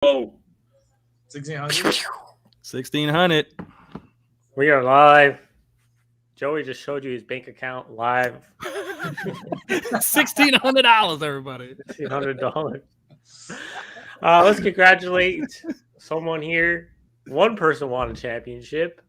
Oh, 1600. 1600. We are live. Joey just showed you his bank account live. $1,600, everybody. $1,600. Let's congratulate someone here. One person won a championship.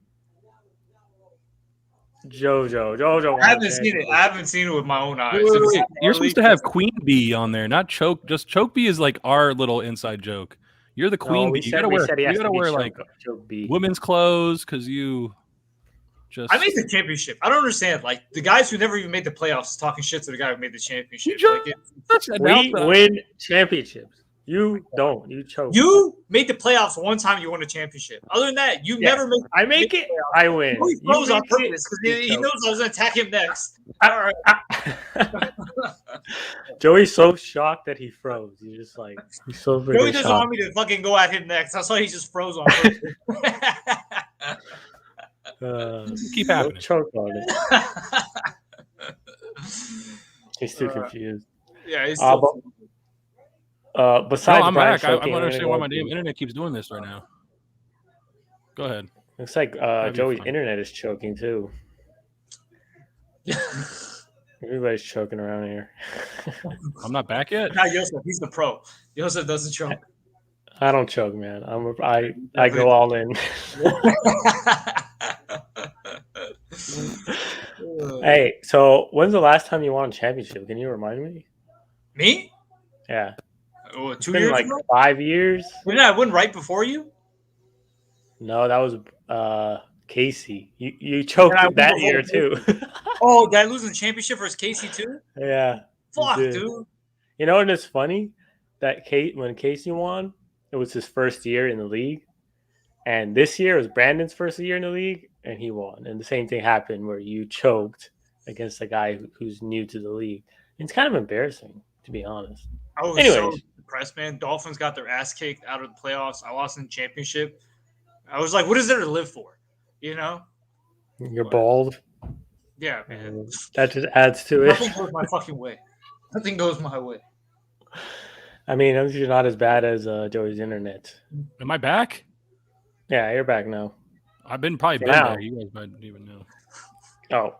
Jojo won I haven't seen it. I haven't seen it with my own eyes. Wait. You're supposed to have Queen Bee on there, not Choke. Just Choke Bee is like our little inside joke. You're the Queen Bee. You gotta wear like women's clothes because you just. I made the championship. I don't understand. Like the guys who never even made the playoffs talking shit to the guy who made the championship. We win championships. You don't. You choke. You made the playoffs one time. You won a championship. Other than that, you never made. I make it. I win. He froze on purpose because he knows I was going to attack him next. All right. Joey's so shocked that he froze. He's just like he's so. Joey doesn't want me to fucking go at him next. That's why he just froze on purpose. Keep happening. Don't choke on it. He's too confused. Yeah, he's still. Besides, I'm back. I want to understand why my damn internet keeps doing this right now. Go ahead. Looks like Joey's internet is choking too. Everybody's choking around here. I'm not back yet. Not Yosef. He's the pro. Yosef doesn't choke. I don't choke, man. I go all in. Hey, so when's the last time you won a championship? Can you remind me? Me? Yeah. 2 years like ago? 5 years. Didn't I win right before you? No, that was Casey. You choked that year too. Oh, did I lose in the championship versus Casey too? Yeah. Fuck, dude. You know, and it's funny that when Casey won, it was his first year in the league. And this year was Brandon's first year in the league, and he won. And the same thing happened where you choked against a guy who's new to the league. It's kind of embarrassing, to be honest. I was so depressed, man. Dolphins got their ass kicked out of the playoffs. I lost in the championship. I was like, what is there to live for? You know? You're bald. Yeah, man. That just adds to it. Nothing goes my fucking way. Nothing goes my way. I mean, you're not as bad as Joey's internet. Am I back? Yeah, you're back now. I've been there. You guys might even know. Oh.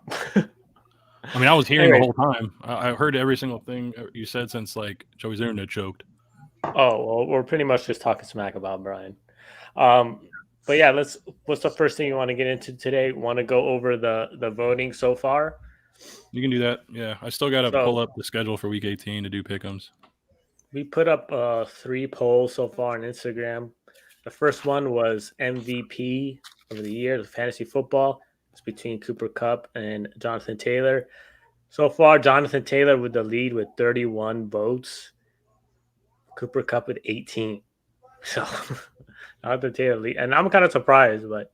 I mean, I was hearing the whole time. I heard every single thing you said since like Joey's internet choked. Oh, well, we're pretty much just talking smack about Brian. But yeah, what's the first thing you want to get into today? Want to go over the voting so far? You can do that. Yeah, I still got to pull up the schedule for week 18 to do pick'ems. We put up 3 polls so far on Instagram. The first one was MVP of the year, the fantasy football. It's between Cooper Kupp and Jonathan Taylor. So far, Jonathan Taylor with the lead with 31 votes. Cooper Kupp with 18. So Jonathan Taylor lead. And I'm kind of surprised, but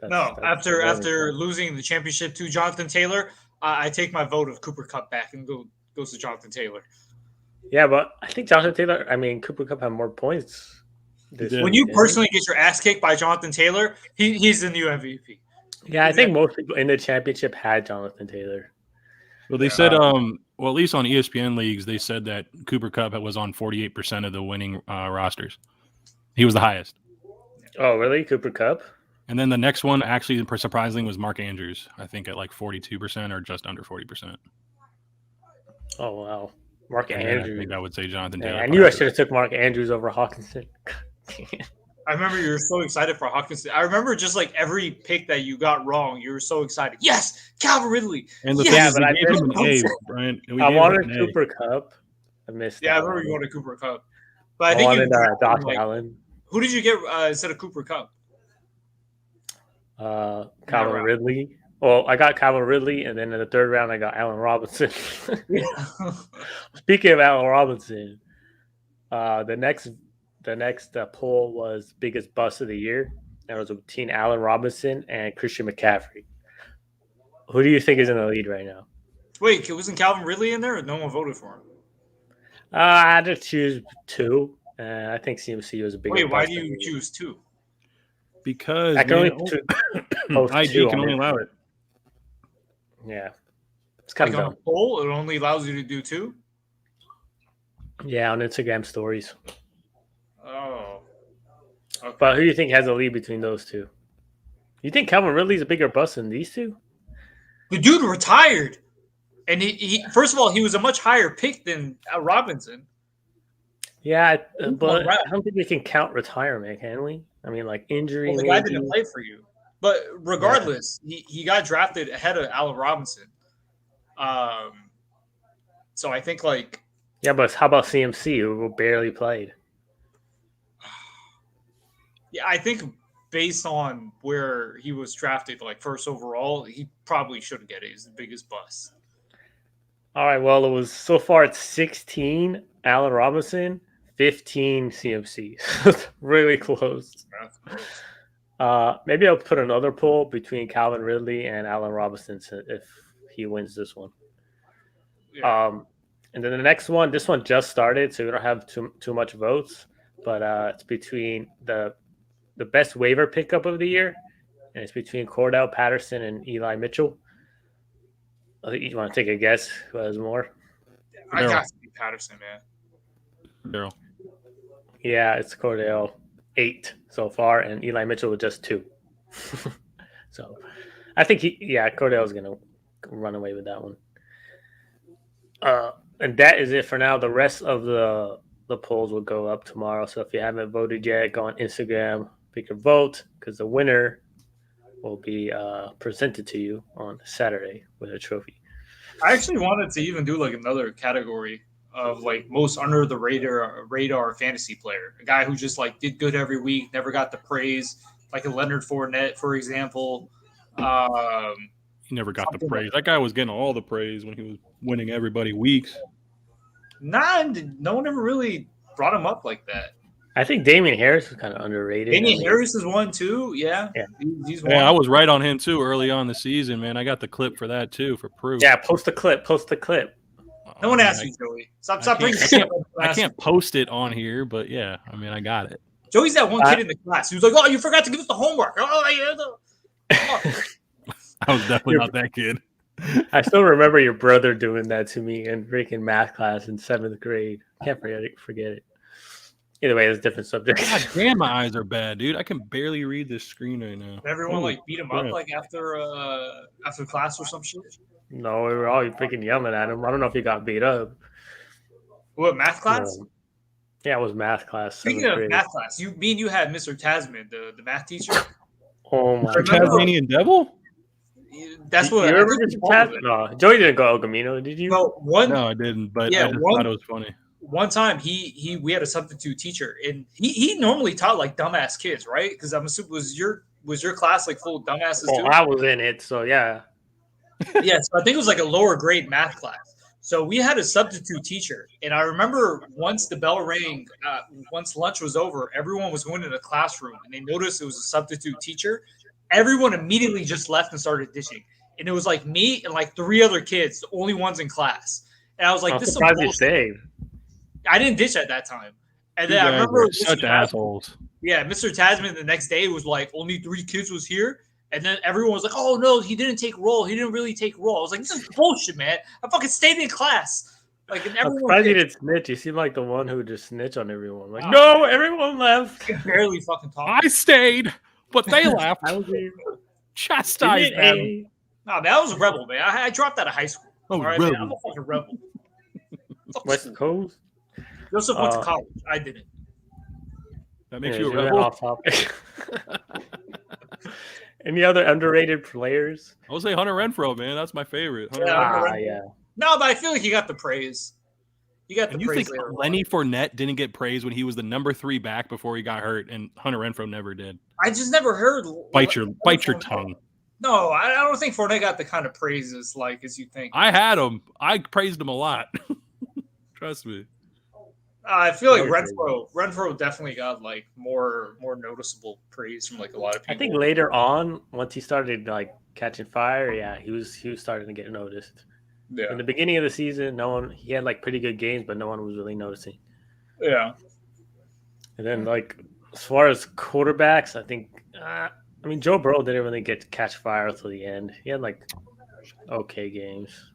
after losing the championship to Jonathan Taylor, I take my vote of Cooper Kupp back and goes to Jonathan Taylor. Yeah, but I think Cooper Kupp had more points. When you personally get your ass kicked by Jonathan Taylor, he's the new MVP. Yeah, I think most people in the championship had Jonathan Taylor. Well, they said, at least on ESPN leagues, they said that Cooper Kupp was on 48% of the winning rosters. He was the highest. Oh, really? Cooper Kupp? And then the next one, actually, surprisingly, was Mark Andrews. I think at like 42% or just under 40%. Oh, wow. Mark Andrews. I think I would say Jonathan Taylor. I knew I should have took Mark Andrews over Hawkinson. I remember you were so excited for Hawkinson. I remember just like every pick that you got wrong, you were so excited. Yes, Calvin Ridley. And the thing is, but I gave him an A, Brian. I wanted Cooper Kupp. I missed. Yeah, I remember you wanted Cooper Kupp. But I think wanted Doc Allen. Who did you get instead of Cooper Kupp? Calvin Ridley. Well, I got Calvin Ridley, and then in the third round, I got Allen Robinson. Speaking of Allen Robinson, the next poll was biggest bust of the year. That was between Allen Robinson and Christian McCaffrey. Who do you think is in the lead right now? Wait, wasn't Calvin Ridley in there, or no one voted for him? I had to choose 2. I think CMC was a big. Wait, why do you choose 2? Because I can IG can only allow it. Yeah, it's kind of on a poll. It only allows you to do 2. Yeah, on Instagram stories. Oh, But who do you think has a lead between those two? You think Calvin Ridley's a bigger bust than these two? The dude retired, and he first of all he was a much higher pick than Robinson. Yeah, but I don't think we can count retirement, can we? I mean, like injury. Well, the guy didn't play for you, but regardless, he got drafted ahead of Allen Robinson. So I think like but how about CMC who barely played? Yeah, I think based on where he was drafted, like first overall, he probably shouldn't get it. He's the biggest bust. All right, well, it was so far it's 16 Allen Robinson, 15 CMC. Really close. Maybe I'll put another poll between Calvin Ridley and Allen Robinson if he wins this one. Yeah. And then the next one, this one just started, so we don't have too much votes, but it's between the best waiver pickup of the year, and it's between Cordell Patterson and Eli Mitchell. You want to take a guess who has more? I got to be Patterson, man. Daryl. Yeah, it's Cordell 8 so far, and Eli Mitchell with just 2. So I think Cordell's gonna run away with that one. And that is it for now. The rest of the polls will go up tomorrow. So if you haven't voted yet, go on Instagram, pick your vote, because the winner will be presented to you on Saturday with a trophy. I actually wanted to even do like another category of like most under the radar fantasy player, a guy who just like did good every week, never got the praise, like a Leonard Fournette, for example. He never got the praise. That guy was getting all the praise when he was winning everybody weeks. Nah, no one ever really brought him up like that. I think Damian Harris was kind of underrated. Damian Harris is one too. Yeah. He's one. Yeah, I was right on him too early on the season, man. I got the clip for that too for proof. Yeah, post the clip. No one asked you, Joey. Stop bringing I can't post it on here, but yeah, I mean, I got it. Joey's that one kid in the class. He was like, "Oh, you forgot to give us the homework." Oh, yeah. I was definitely not that kid. I still remember your brother doing that to me in freaking math class in 7th grade. Can't forget it. Either way, it's a different subject. God damn, my eyes are bad, dude. I can barely read this screen right now. Everyone like beat him up like after class or some shit. No, we were all freaking yelling at him. I don't know if he got beat up. What, math class? Yeah, it was math class. Speaking of math class, me and you had Mr. Tasman, the math teacher. Oh my God. Tasmanian Devil? That's what you remember Mr. Tasman? No, Joey didn't go El Camino, did you? No, I didn't, but I just thought it was funny. One time we had a substitute teacher, and he normally taught like dumbass kids, right? Because I'm assuming was your class like full of dumbasses too? I was in it, so yeah. Yeah, so I think it was like a lower grade math class. So we had a substitute teacher, and I remember once the bell rang, once lunch was over, everyone was going to the classroom, and they noticed it was a substitute teacher. Everyone immediately just left and started ditching, and it was like me and like 3 other kids, the only ones in class. And I was like, "This is some bullshit." I didn't ditch at that time, and then I remember such assholes. Yeah, Mr. Tasman the next day was like, only 3 kids was here. And then everyone was like, "Oh no, he didn't take roll. He didn't really take roll." I was like, "This is bullshit, man. I fucking stayed in class." Like, and everyone. I'm surprised you didn't snitch. You seem like the one who would just snitch on everyone. Like, no, everyone left. I barely fucking talked. I stayed, but they left. I was chastised them. Nah, man, I was a rebel, man. I dropped out of high school. Oh, right, man, I'm a fucking rebel. West Coast. Joseph went to college. I didn't. That makes you a rebel. Off topic. Any other underrated players? I would say Hunter Renfrow, man. That's my favorite. Yeah. No, but I feel like he got the praise. You think Lenny Fournette didn't get praise when he was the number 3 back before he got hurt, and Hunter Renfrow never did? I just never heard. Bite your tongue. No, I don't think Fournette got the kind of praises like as you think. I had him. I praised him a lot. Trust me. I feel like Renfrow definitely got like more noticeable praise from like a lot of people. I think later on, once he started like catching fire, he was starting to get noticed. Yeah. In the beginning of the season, he had like pretty good games, but no one was really noticing. Yeah. And then like as far as quarterbacks, I think Joe Burrow didn't really get to catch fire until the end. He had like okay games.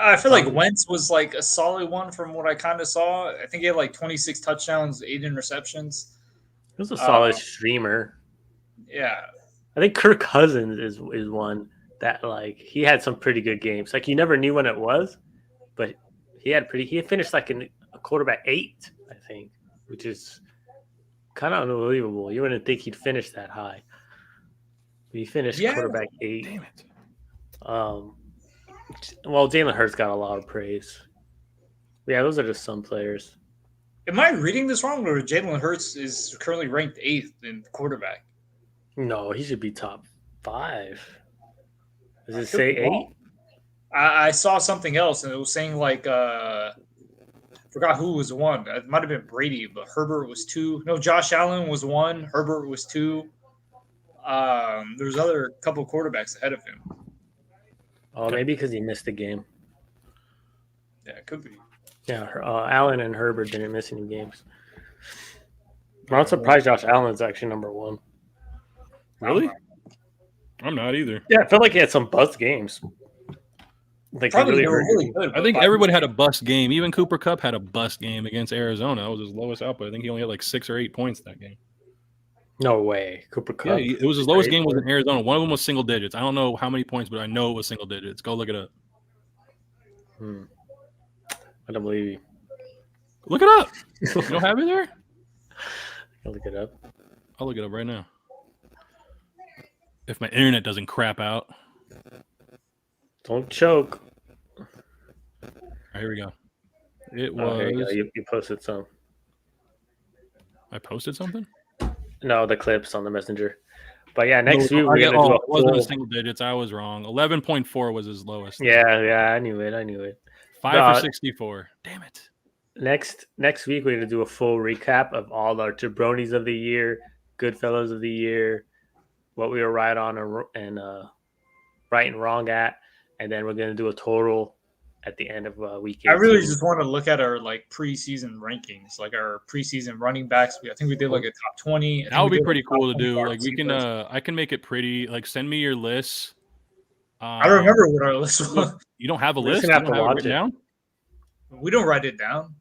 I feel like Wentz was like a solid one from what I kind of saw. I think he had like 26 touchdowns, 8 interceptions. was a solid streamer. Yeah. I think Kirk Cousins is one that like he had some pretty good games. Like you never knew when it was, but he finished like a quarterback 8, I think, which is kind of unbelievable. You wouldn't think he'd finish that high. But he finished quarterback 8. Damn it. Well, Jalen Hurts got a lot of praise. Yeah, those are just some players. Am I reading this wrong, or Jalen Hurts is currently ranked 8th in quarterback? No, he should be top 5. Does it say 8? I saw something else, and it was saying like forgot who was 1. It might have been Brady, but Herbert was 2. No, Josh Allen was 1. Herbert was 2. There's other couple quarterbacks ahead of him. Oh, maybe because he missed the game. Yeah, it could be. Yeah, Allen and Herbert didn't miss any games. I'm not surprised Josh Allen's actually number 1. Really? I'm not either. Yeah, I felt like he had some bust games. Like Probably really good. I think everyone had a bust game. Even Cooper Kupp had a bust game against Arizona. That was his lowest output. I think he only had like 6 or 8 points that game. No way. Cooper Kupp. Yeah, it was his lowest game was in Arizona. One of them was single digits. I don't know how many points, but I know it was single digits. Go look it up. I don't believe you. Look it up. You don't have it there? I'll look it up. I'll look it up right now. If my internet doesn't crap out. Don't choke. All right, here we go. It was. Here you go. You posted some. I posted something? No, the clips on the messenger. But yeah, next week we're gonna do it wasn't in single digits. I was wrong. 11.4 was his lowest. Yeah, I knew it. 5 for 64. Damn it. Next week we're gonna do a full recap of all our jabronis of the year, Goodfellas of the year, what we were right on and right and wrong at, and then we're gonna do a total at the end of week 18. I really just want to look at our like preseason rankings, like our preseason running backs. I think we did like a top 20. That would be pretty cool to do. Like we can, I can make it pretty. Like send me your lists. I don't remember what our list was. You don't have a list? You don't have to watch it down? We don't write it down.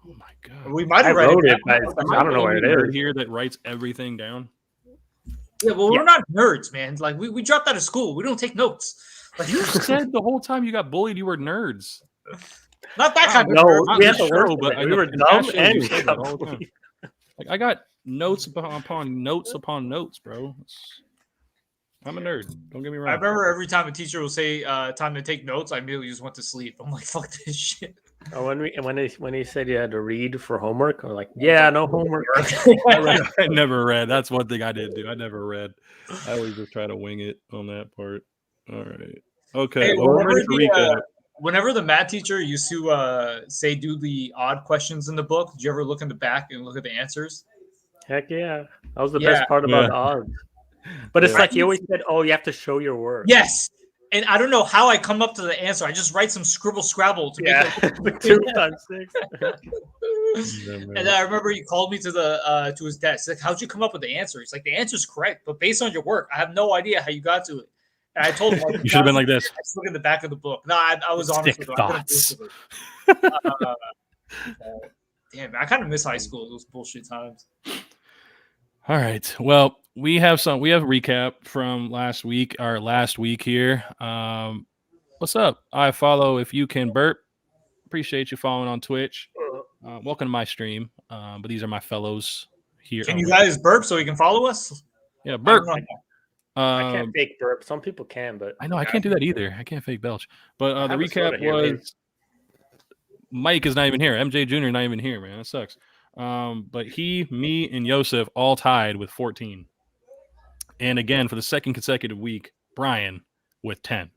Oh my god! We might have wrote it, but I don't know where it is. Here that writes everything down. Yeah, well, we're not nerds, man. Like we dropped out of school. We don't take notes. Like you said the whole time you got bullied, you were nerds. Not that kind of nerds. We had to show, but we were dumb and like I got notes upon notes upon notes, bro. I'm a nerd. Don't get me wrong. I remember every time a teacher will say time to take notes, I immediately just went to sleep. I'm like, fuck this shit. Oh, when he said you had to read for homework, I'm like, yeah, no homework. I never read. That's one thing I didn't do. I never read. I always just try to wing it on that part. All right. Okay. Hey, whenever the math teacher used to say do the odd questions in the book, did you ever look in the back and look at the answers? Heck yeah. That was the best part about the odds. But it's like you always said, oh, you have to show your work. Yes. And I don't know how I come up to the answer. I just write some scrabble to make it 2 times 6. And I remember he called me to his desk. He's like, how'd you come up with the answer? He's like, the answer's correct, but based on your work, I have no idea how you got to it. And I told him you should have been like this. I just look at the back of the book. No, I was honest with him. Damn, I kind of miss high school, those bullshit times. All right. Well, we have a recap from last week here. What's up? I follow if you can burp. Appreciate you following on Twitch. Welcome to my stream. But these are my fellows here. Can you guys burp so you can follow us? Yeah, burp. I can't fake burp. Some people can, but I know I can't do that either. I can't fake belch. But the recap was Mike is not even here. MJ Jr. not even here, man. That sucks. But me, and Yosef all tied with 14. And again, for the second consecutive week, Brian with 10.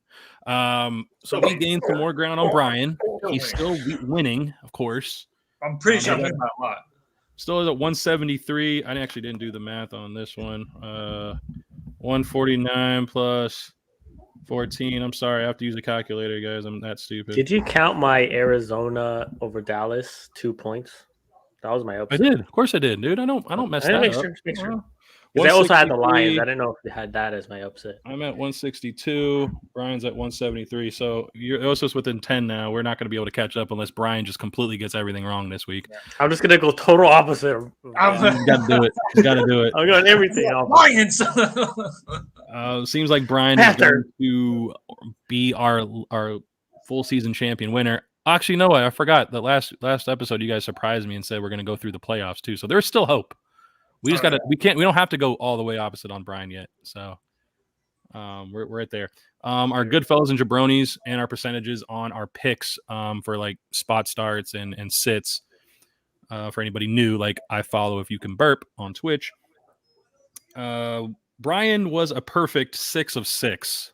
So we gained some more ground on Brian. He's still winning, of course. I'm pretty sure I'm winning by a lot. Still is at 173. I actually didn't do the math on this one. 149 plus 14. I'm sorry. I have to use a calculator, guys. I'm that stupid. Did you count my Arizona over Dallas 2 points? That was my upset. I did. Of course I did, dude. I don't mess that up. Make sure. Because I also had the Lions. I didn't know if they had that as my upset. I'm at 162. Brian's at 173. So you're also within 10 now. We're not going to be able to catch up unless Brian just completely gets everything wrong this week. I'm just going to go total opposite. You got to do it. You got to do it. I'm going everything off. Lions. Seems like Brian is going to be our full season champion winner. Actually, no, I forgot. The last episode, you guys surprised me and said we're going to go through the playoffs too. So there's still hope. We just got to. We don't have to go all the way opposite on Brian yet. So we're right there. Our good fellows and jabronis and our percentages on our picks for like spot starts and sits. For anybody new, like I follow If You Can Burp on Twitch. Brian was a perfect 6 of 6.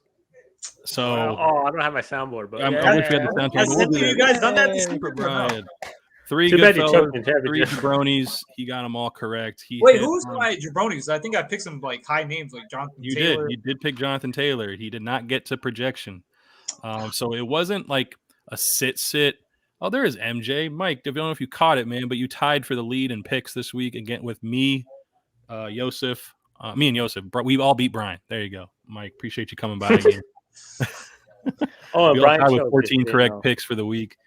So I don't have my soundboard, but I wish we had the soundboard. We'll you guys done that this week? Brian. 3 Too good bad you fellas, choked 3 jabronis. He got them all correct. Wait, who's my jabronis? I think I picked some like high names like Jonathan Taylor. You did pick Jonathan Taylor. He did not get to projection. So it wasn't like a sit. Oh, there is MJ. Mike, I don't know if you caught it, man, but you tied for the lead in picks this week again with me, Yosef. Me and Yosef. We all beat Brian. There you go. Mike, appreciate you coming by again. We Brian all tied with 14 correct picks for the week.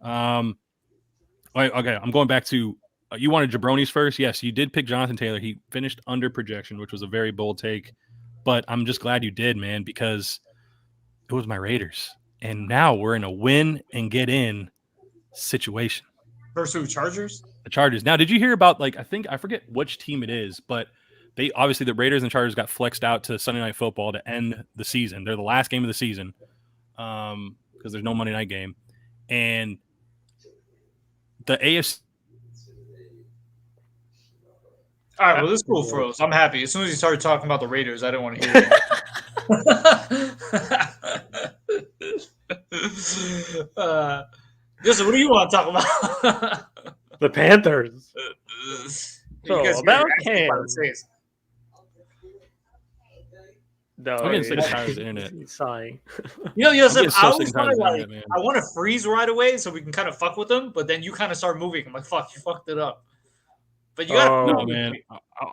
Okay, I'm going back to you wanted jabronis first. Yes, you did pick Jonathan Taylor. He finished under projection, which was a very bold take. But I'm just glad you did, man, because it was my Raiders. And now we're in a win and get in situation. Versus Chargers? The Chargers. Now, did you hear about, like, I forget which team it is, but they obviously the Raiders and Chargers got flexed out to Sunday Night Football to end the season. They're the last game of the season because there's no Monday night game. And the AFC. All right, well, this is cool for us. I'm happy. As soon as you started talking about the Raiders, I didn't want to hear it. Listen, what do you want to talk about? The Panthers. You guys about Kansas. No, I'm getting sick and tired of the internet. He's sighing. You know, Yosef, I want to freeze right away so we can kind of fuck with them, but then you kind of start moving. I'm like, fuck, you fucked it up. But you gotta no, man.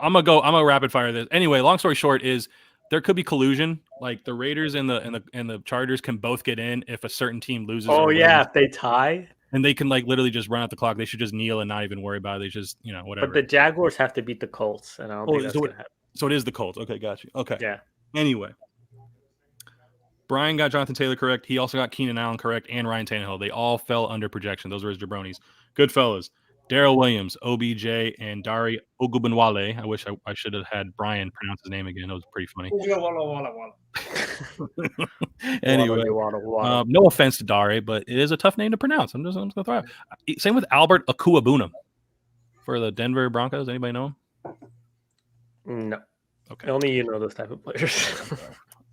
I'm gonna rapid fire this. Anyway, long story short is there could be collusion. Like the Raiders and the Chargers can both get in if a certain team loses. Oh yeah, if they tie. And they can like literally just run out the clock. They should just kneel and not even worry about it. They just, whatever. But the Jaguars have to beat the Colts, and I don't think that's gonna happen. So it is the Colts. Okay, got you. Okay. Yeah. Anyway, Brian got Jonathan Taylor correct. He also got Keenan Allen correct and Ryan Tannehill. They all fell under projection. Those were his jabronis. Good fellas. Darrell Williams, OBJ, and Dari Ogunbowale. I wish I should have had Brian pronounce his name again. It was pretty funny. Anyway, no offense to Dari, but it is a tough name to pronounce. I'm just going to throw it out. Same with Albert Akuabunam for the Denver Broncos. Anybody know him? No. Okay. Only you know those type of players.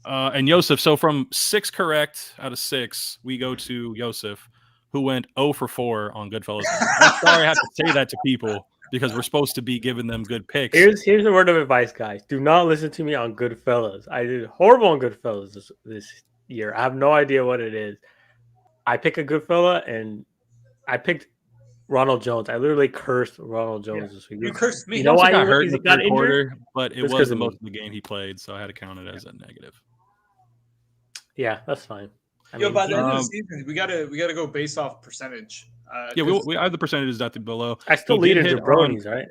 And Yosef, so from 6 correct out of 6, we go to Yosef, who went 0 for 4 on Goodfellas. I'm sorry I have to say that to people because we're supposed to be giving them good picks. Here's a word of advice, guys. Do not listen to me on Goodfellas. I did horrible on Goodfellas this year. I have no idea what it is. I pick a Goodfella, and I picked Ronald Jones. I literally cursed Ronald Jones this week. You cursed me. You know why he got hurt in the third quarter, but it was the most of the game he played, so I had to count it as a negative. Yeah, that's fine. By the end of the season, we gotta go based off percentage. We have the percentages at the below. I still lead in jabronis, right?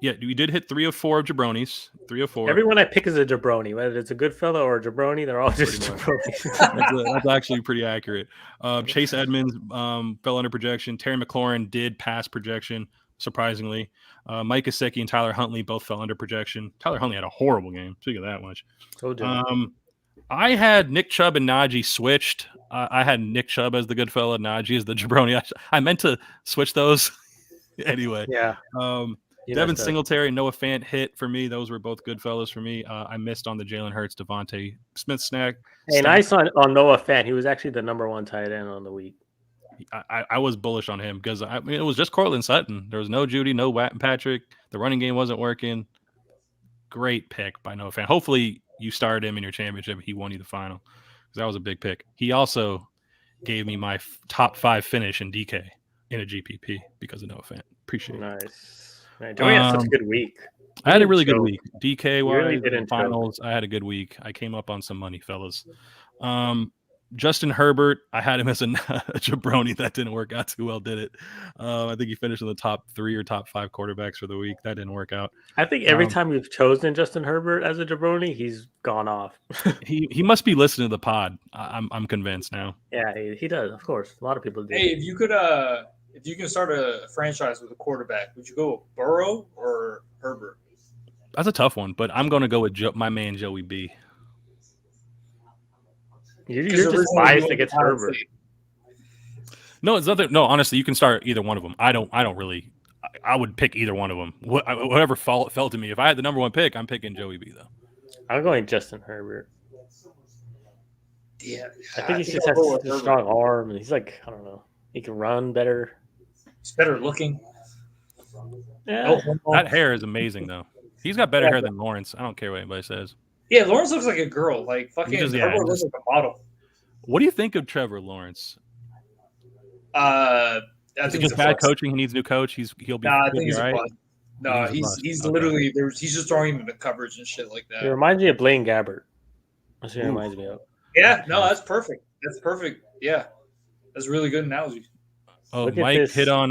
Yeah, we did hit 3 of 4 of jabronis. 3 of 4. Everyone I pick is a jabroni, whether it's a good fella or a jabroni. They're all just jabronis. That's actually pretty accurate. Chase Edmonds fell under projection. Terry McLaurin did pass projection, surprisingly. Mike Gesicki and Tyler Huntley both fell under projection. Tyler Huntley had a horrible game. Speaking of that much. I had Nick Chubb and Najee switched. I had Nick Chubb as the good fella, Najee as the jabroni. I meant to switch those anyway. Yeah. Devin Singletary and Noah Fant hit for me. Those were both good fellas for me. I missed on the Jalen Hurts, Devontae Smith snack. Hey, nice on Noah Fant. He was actually the number 1 tight end on the week. I was bullish on him because it was just Cortland Sutton. There was no Judy, no Patrick. The running game wasn't working. Great pick by Noah Fant. Hopefully you started him in your championship. He won you the final because that was a big pick. He also gave me my top 5 finish in DK in a GPP because of Noah Fant. Appreciate it. Nice. Man, Joey had such a good week. I had a really good week. DK really wise, finals. I had a good week. I came up on some money, fellas. Justin Herbert, I had him as a jabroni. That didn't work out too well, did it? I think he finished in the top 3 or top 5 quarterbacks for the week. That didn't work out. I think every time we've chosen Justin Herbert as a jabroni, he's gone off. he must be listening to the pod. I'm convinced now. Yeah, he does. Of course, a lot of people do. Hey, if you can start a franchise with a quarterback, would you go with Burrow or Herbert? That's a tough one, but I'm going to go with my man Joey B. You're just biased against Herbert. No, it's nothing. No, honestly, you can start either one of them. I don't really. I would pick either one of them. Whatever felt to me. If I had the number 1 pick, I'm picking Joey B. Though. I'm going Justin Herbert. Yeah, I think he just has a strong arm, and he's like, I don't know, he can run better. He's better looking. Yeah, that hair is amazing though. He's got better hair than Lawrence. I don't care what anybody says. Yeah, Lawrence looks like a girl. Like fucking Herbert looks like a model. What do you think of Trevor Lawrence? I think it's bad coaching. He needs a new coach. He'll be. I think he's right. No, he's literally he's just throwing him into coverage and shit like that. It reminds me of Blaine Gabbert. That's what it reminds me of. Yeah, no, that's perfect. That's perfect. Yeah, that's a really good analogy. Oh, Mike hit on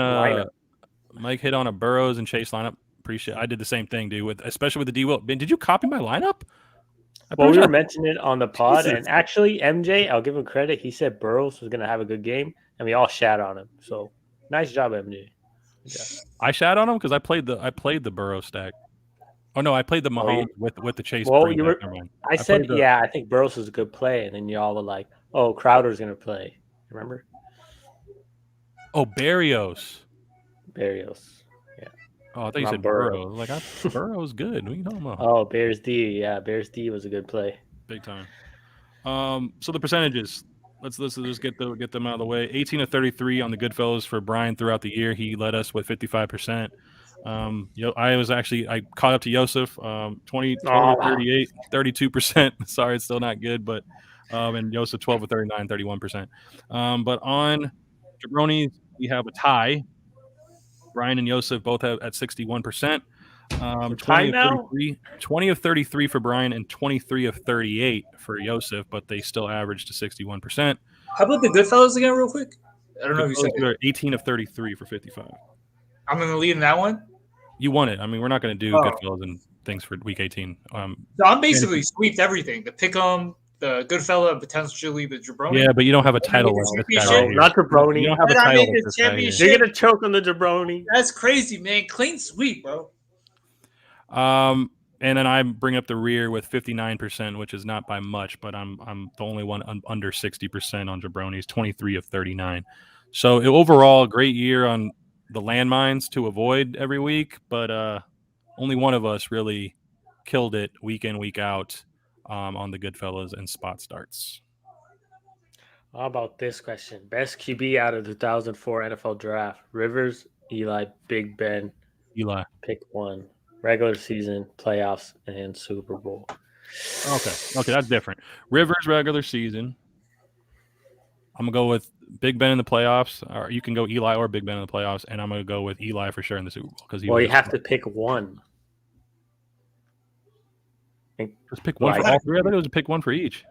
a Burrows and Chase lineup. Appreciate. I did the same thing, dude. Especially with the D. Will. Did you copy my lineup? Well, we were mentioning it on the pod, and actually, MJ, I'll give him credit. He said Burrows was going to have a good game, and we all shat on him. So, nice job, MJ. Yeah. I shat on him because I played the Burrow stack. Oh no, I played the Mahomes with the Chase. Well, I said, I think Burrows was a good play, and then y'all were like, "Oh, Crowder's going to play." Remember? Oh, Berrios. Yeah. Oh, I thought you said Burrow. Like Burrow's good. What are you talking about? Oh, Bears D. Yeah, Bears D was a good play. Big time. So the percentages. Let's just get them out of the way. 18 of 33 on the Goodfellas for Brian throughout the year. He led us with 55%. I caught up to Yosef. 20 of 38, 32%. Sorry, it's still not good, but and Yosef 12 of 39, 31%. But on Jabronis, we have a tie. Brian and Yosef both have at 61%. 20 of 33 for Brian and 23 of 38 for Yosef, but they still averaged to 61%. How about the Goodfellas again, real quick? I don't know if you said it. 18 of 33 for 55. I'm going to lead in that one. You won it. I mean, we're not going to do Goodfellas and things for week 18. So I'm basically sweeped everything. The Pick'em, the Goodfella, potentially the Jabroni. Yeah, but you don't have a title like this guy. Not Jabroni. You don't have a title like this guy. You're going to choke on the Jabroni. That's crazy, man. Clean sweep, bro. And then I bring up the rear with 59%, which is not by much, but I'm the only one under 60% on Jabronis, 23 of 39. So overall, great year on the landmines to avoid every week, but only one of us really killed it week in, week out on the Goodfellas and spot starts. How about this question? Best QB out of the 2004 NFL Draft: Rivers, Eli, Big Ben. Eli. Pick one. Regular season, playoffs, and Super Bowl. Okay, that's different. Rivers, regular season. I'm going to go with Big Ben in the playoffs, or you can go Eli or Big Ben in the playoffs, and I'm going to go with Eli for sure in the Super Bowl. You have to pick one. Just pick one for all three. I thought it was a pick one for each.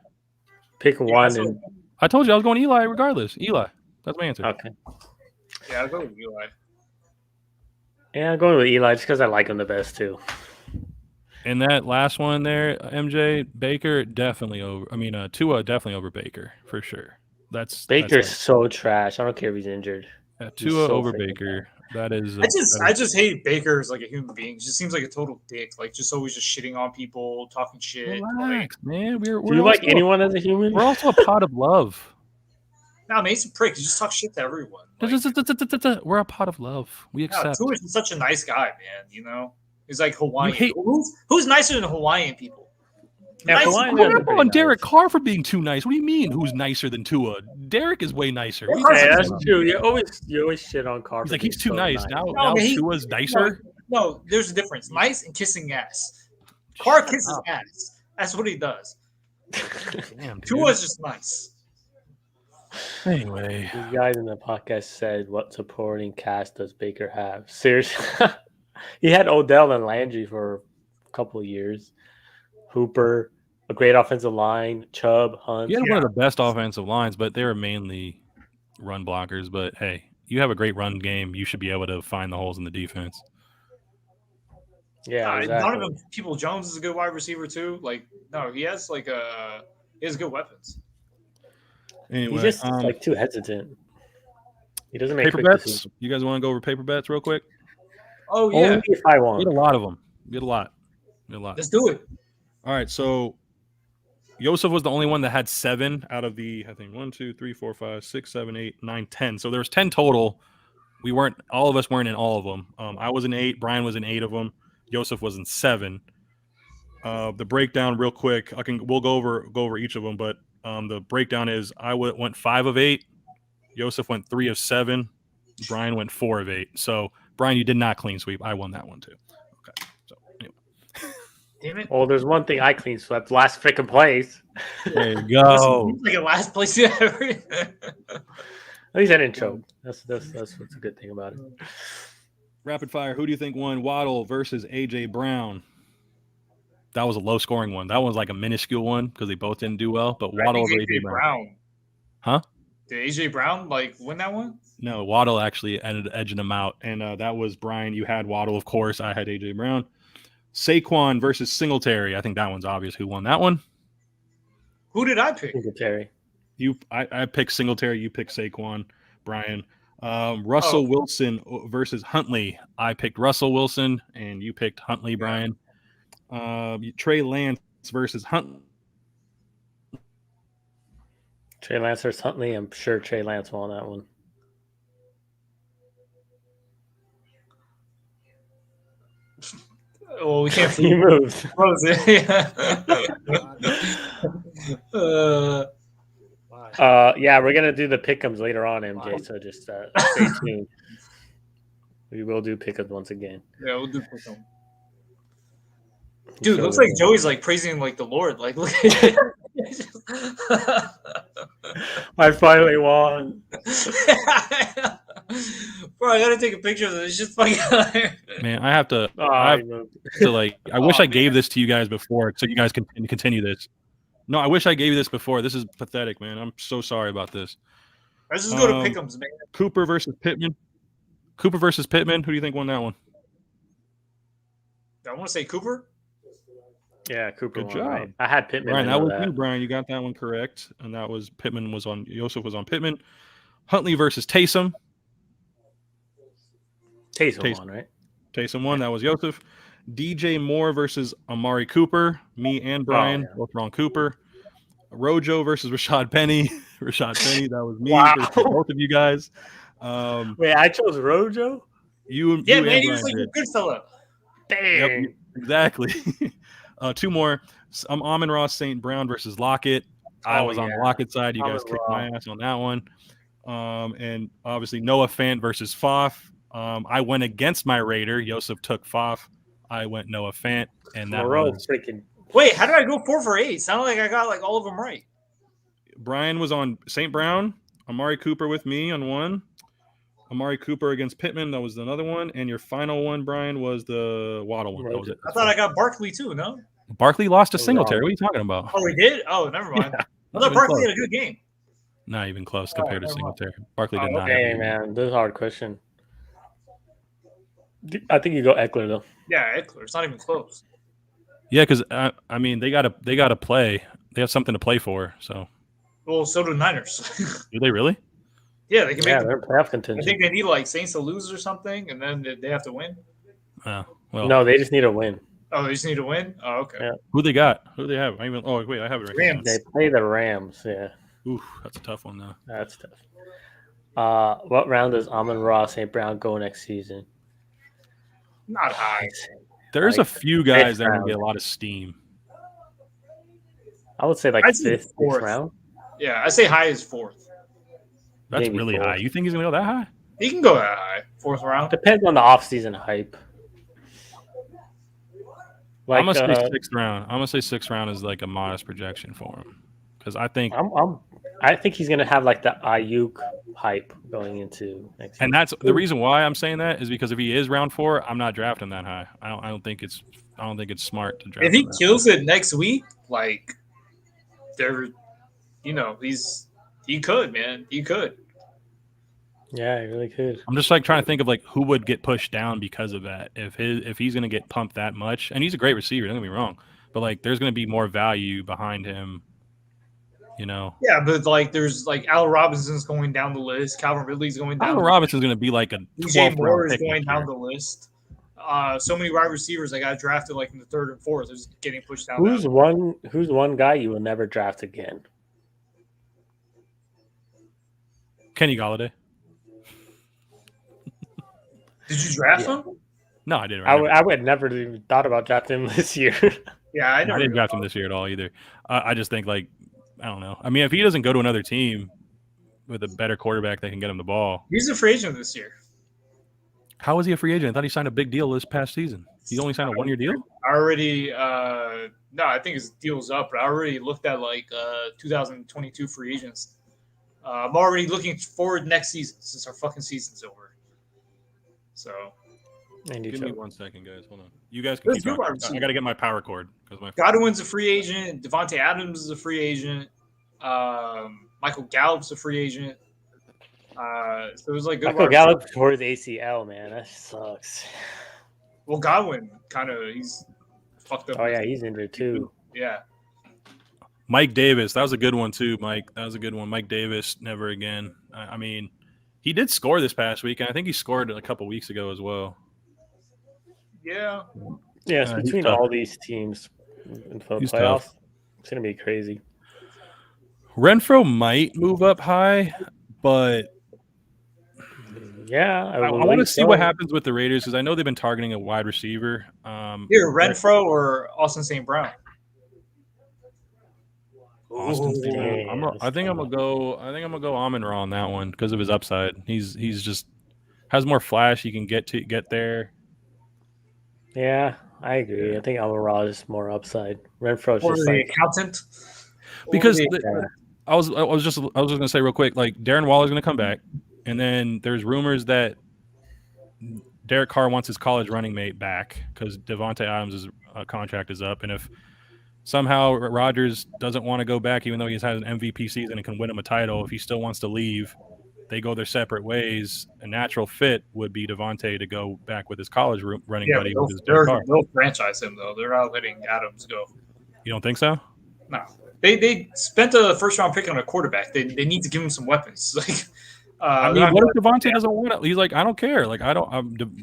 Pick one. And I told you I was going Eli regardless. Eli. That's my answer. Okay. Yeah, I'll go with Eli. Yeah, I'm going with Eli just because I like him the best too. And that last one there, MJ, Baker definitely over. I mean, Tua definitely over Baker for sure. Baker's so trash. I don't care if he's injured. Tua over Baker. That is. I just hate Baker as like a human being. He just seems like a total dick. Like just always just shitting on people, talking shit. Relax, man. Do you like anyone as a human? We're also a pot of love. No, man, he's a prick. He just talks shit to everyone. We're a pot of love. We accept. Tua is such a nice guy, man. You know, he's like Hawaiian. Who's nicer than Hawaiian people? Yeah, Hawaiian on Derek Carr for being too nice. What do you mean? Who's nicer than Tua? Derek is way nicer. Yeah, that's true. You always shit on Carr. He's like he's too nice. Now Tua's nicer. No, there's a difference. Nice and kissing ass. Carr kisses ass. That's what he does. Damn, Tua's just nice. Anyway, these guys in the podcast said, "What supporting cast does Baker have?" Seriously, He had Odell and Landry for a couple of years. Hooper, a great offensive line. Chubb, Hunt. He had one of the best offensive lines, but they were mainly run blockers. But hey, you have a great run game. You should be able to find the holes in the defense. Yeah, exactly. Donovan Peoples-Jones is a good wide receiver too. Like, no, he has he has good weapons. Anyway, he's just like too hesitant. He doesn't make paper bets. You guys want to go over paper bets real quick? Oh yeah, only if I want. We had a lot of them. We had a lot. Let's do it. All right, so Yosef was the only one that had 7 out of the, I think 1, 2, 3, 4, 5, 6, 7, 8, 9, 10. So there was 10 total. All of us weren't in all of them. I was in 8. Brian was in 8 of them. Yosef was in 7. The breakdown, real quick. We'll go over each of them, but the breakdown is I went 5 of 8. Yosef went 3 of 7. Brian went 4 of 8. So Brian, you did not clean sweep. I won that one too. Okay. So anyway. Damn it. Oh, there's one thing I clean swept. Last freaking place. There you go. Like a last place ever. At least I didn't choke. That's what's a good thing about it. Rapid fire. Who do you think won? Waddle versus AJ Brown. That was a low scoring one. That one was like a minuscule one because they both didn't do well. But Waddle over AJ Brown. Huh? Did AJ Brown win that one? No, Waddle actually ended edging him out. And that was Brian. You had Waddle, of course. I had AJ Brown. Saquon versus Singletary. I think that one's obvious who won that one. Who did I pick? Singletary. I picked Singletary. You picked Saquon, Brian. Russell Wilson versus Huntley. I picked Russell Wilson, and you picked Huntley, Brian. Trey Lance versus Huntley. Trey Lance versus Huntley. I'm sure Trey Lance won that one. Well, we can't. He moved. Yeah, we're gonna do the pick'ems later on, MJ. So just stay tuned. We will do pick'ems once again. Yeah, we'll do pick'em. Dude, looks like Joey's praising the Lord. Look at it. I finally won. Bro, I gotta take a picture of this. It's just fucking. Man, I have to. I wish I gave this to you guys before, so you guys can continue this. No, I wish I gave you this before. This is pathetic, man. I'm so sorry about this. Let's just go to pick'ems, man. Cooper versus Pittman. Who do you think won that one? I want to say Cooper. Yeah, Cooper. Good job. Right? I had Pittman. Brian, that was you, Brian. You got that one correct, and that was Pittman was on. Yosef was on Pittman. Huntley versus Taysom. Taysom won, right? Taysom won. That was Yosef. DJ Moore versus Amari Cooper. Me and Brian both wrong. Cooper. Rojo versus Rashad Penny. Rashad Penny. That was me. Wow. Both of you guys. Wait, I chose Rojo. You man, he was like a good fella. Dang. Yep, exactly. 2 more. Amon-Ra St. Brown versus Lockett. I was on Lockett's side. You guys kicked my ass on that one. And obviously Noah Fant versus Faf. I went against my Raider. Yosef took Faf. I went Noah Fant, and that was freaking. Wait, how did I go 4 for 8? Sounded like I got all of them right. Brian was on St. Brown. Amari Cooper with me on one. Amari Cooper against Pittman. That was another one. And your final one, Brian, was the Waddle one. That was it. I thought I got Barkley too. No. Barkley lost to Singletary. What are you talking about? Oh, he did? Oh, never mind. I thought Barkley had a good game. Not even close compared to Singletary. Barkley did not. Hey, man, this is a hard question. I think you go Eckler though. Yeah, Eckler. It's not even close. Yeah, because I mean they gotta play. They have something to play for. So. Well, so do Niners. Do they really? Yeah, they can make. They're playoff contention. I think they need Saints to lose or something, and then they have to win. Well, no, they just need a win. Oh, they just need to win. Oh, okay. Yeah. Who they got? Who do they have? I have it right Rams. They play the Rams. Yeah. Ooh, that's a tough one though. That's tough. What round does Amon-Ra St. Brown go next season? Not high. There's a few guys that are gonna get a lot of steam. I would say I'd say 5th, 6th fourth. round. Yeah, I say high is 4th. That's Maybe really 4th. high. You think he's gonna go that high? He can go that high. 4th round. Depends on the offseason hype. I'm gonna say 6th round. I'm gonna say 6th round is like a modest projection for him because I think I think he's gonna have the Ayuk hype going into next year. And that's the reason why I'm saying that is because if he is round 4, I'm not drafting that high. I don't think it's smart to draft. If he kills it next week, like there, he could, man. He could. Yeah, he really could. I'm just like trying to think of like who would get pushed down because of that. If he's gonna get pumped that much, and he's a great receiver, don't get me wrong, but like there's gonna be more value behind him. Yeah, but like there's like Al Robinson's going down the list. Calvin Ridley's going down. Al Robinson's going to be like a 12th Moore round is pick going down the list. So many wide receivers that got drafted like in the 3rd and 4th is getting pushed down. Who's one guy you will never draft again? Kenny Golladay. Did you draft him? No, I didn't. I would never even thought about drafting him this year. Yeah, I didn't draft him this year at all either. I just think like I don't know. I mean, if he doesn't go to another team with a better quarterback that can get him the ball, he's a free agent this year. How is he a free agent? I thought he signed a big deal this past season. He only signed a 1-year deal? I think his deal's up, but I already looked at like 2022 free agents. I'm already looking forward next season since our fucking season's over. So give me 1 second, guys. Hold on. You guys can keep talking. I got to get my power cord. Godwin's a free agent. Devontae Adams is a free agent. Michael Gallup's a free agent. So it was like good. Michael Gallup tore his ACL, man. That sucks. Well, Godwin he's fucked up. Oh yeah, he's injured too. Yeah. Mike Davis, that was a good one too, Mike. That was a good one. Mike Davis, never again. I mean, he did score this past week, and I think he scored a couple weeks ago as well. Yeah. Yeah, it's between all these teams in the playoffs. Tough. It's gonna be crazy. Renfro might move up high, but yeah, I want to see what happens with the Raiders because I know they've been targeting a wide receiver. Here, Renfro or Austin St. Brown? Austin St. Brown. I think I'm gonna go Amon-Ra on that one because of his upside. He's just has more flash. He can get there. Yeah, I agree. I think Amon-Ra is more upside. Renfro is just the accountant. Because I was just gonna say real quick, like Darren Waller's gonna come back, and then there's rumors that Derek Carr wants his college running mate back because Devontae Adams' contract is up, and if somehow Rodgers doesn't want to go back, even though he's had an MVP season and can win him a title, if he still wants to leave, they go their separate ways. A natural fit would be Devontae to go back with his college running buddy. They'll franchise him though. They're not letting Adams go. You don't think so? No. They spent a 1st-round pick on a quarterback. They need to give him some weapons. Like, I mean, what if Devontae doesn't want it? He's like, I don't care. Like,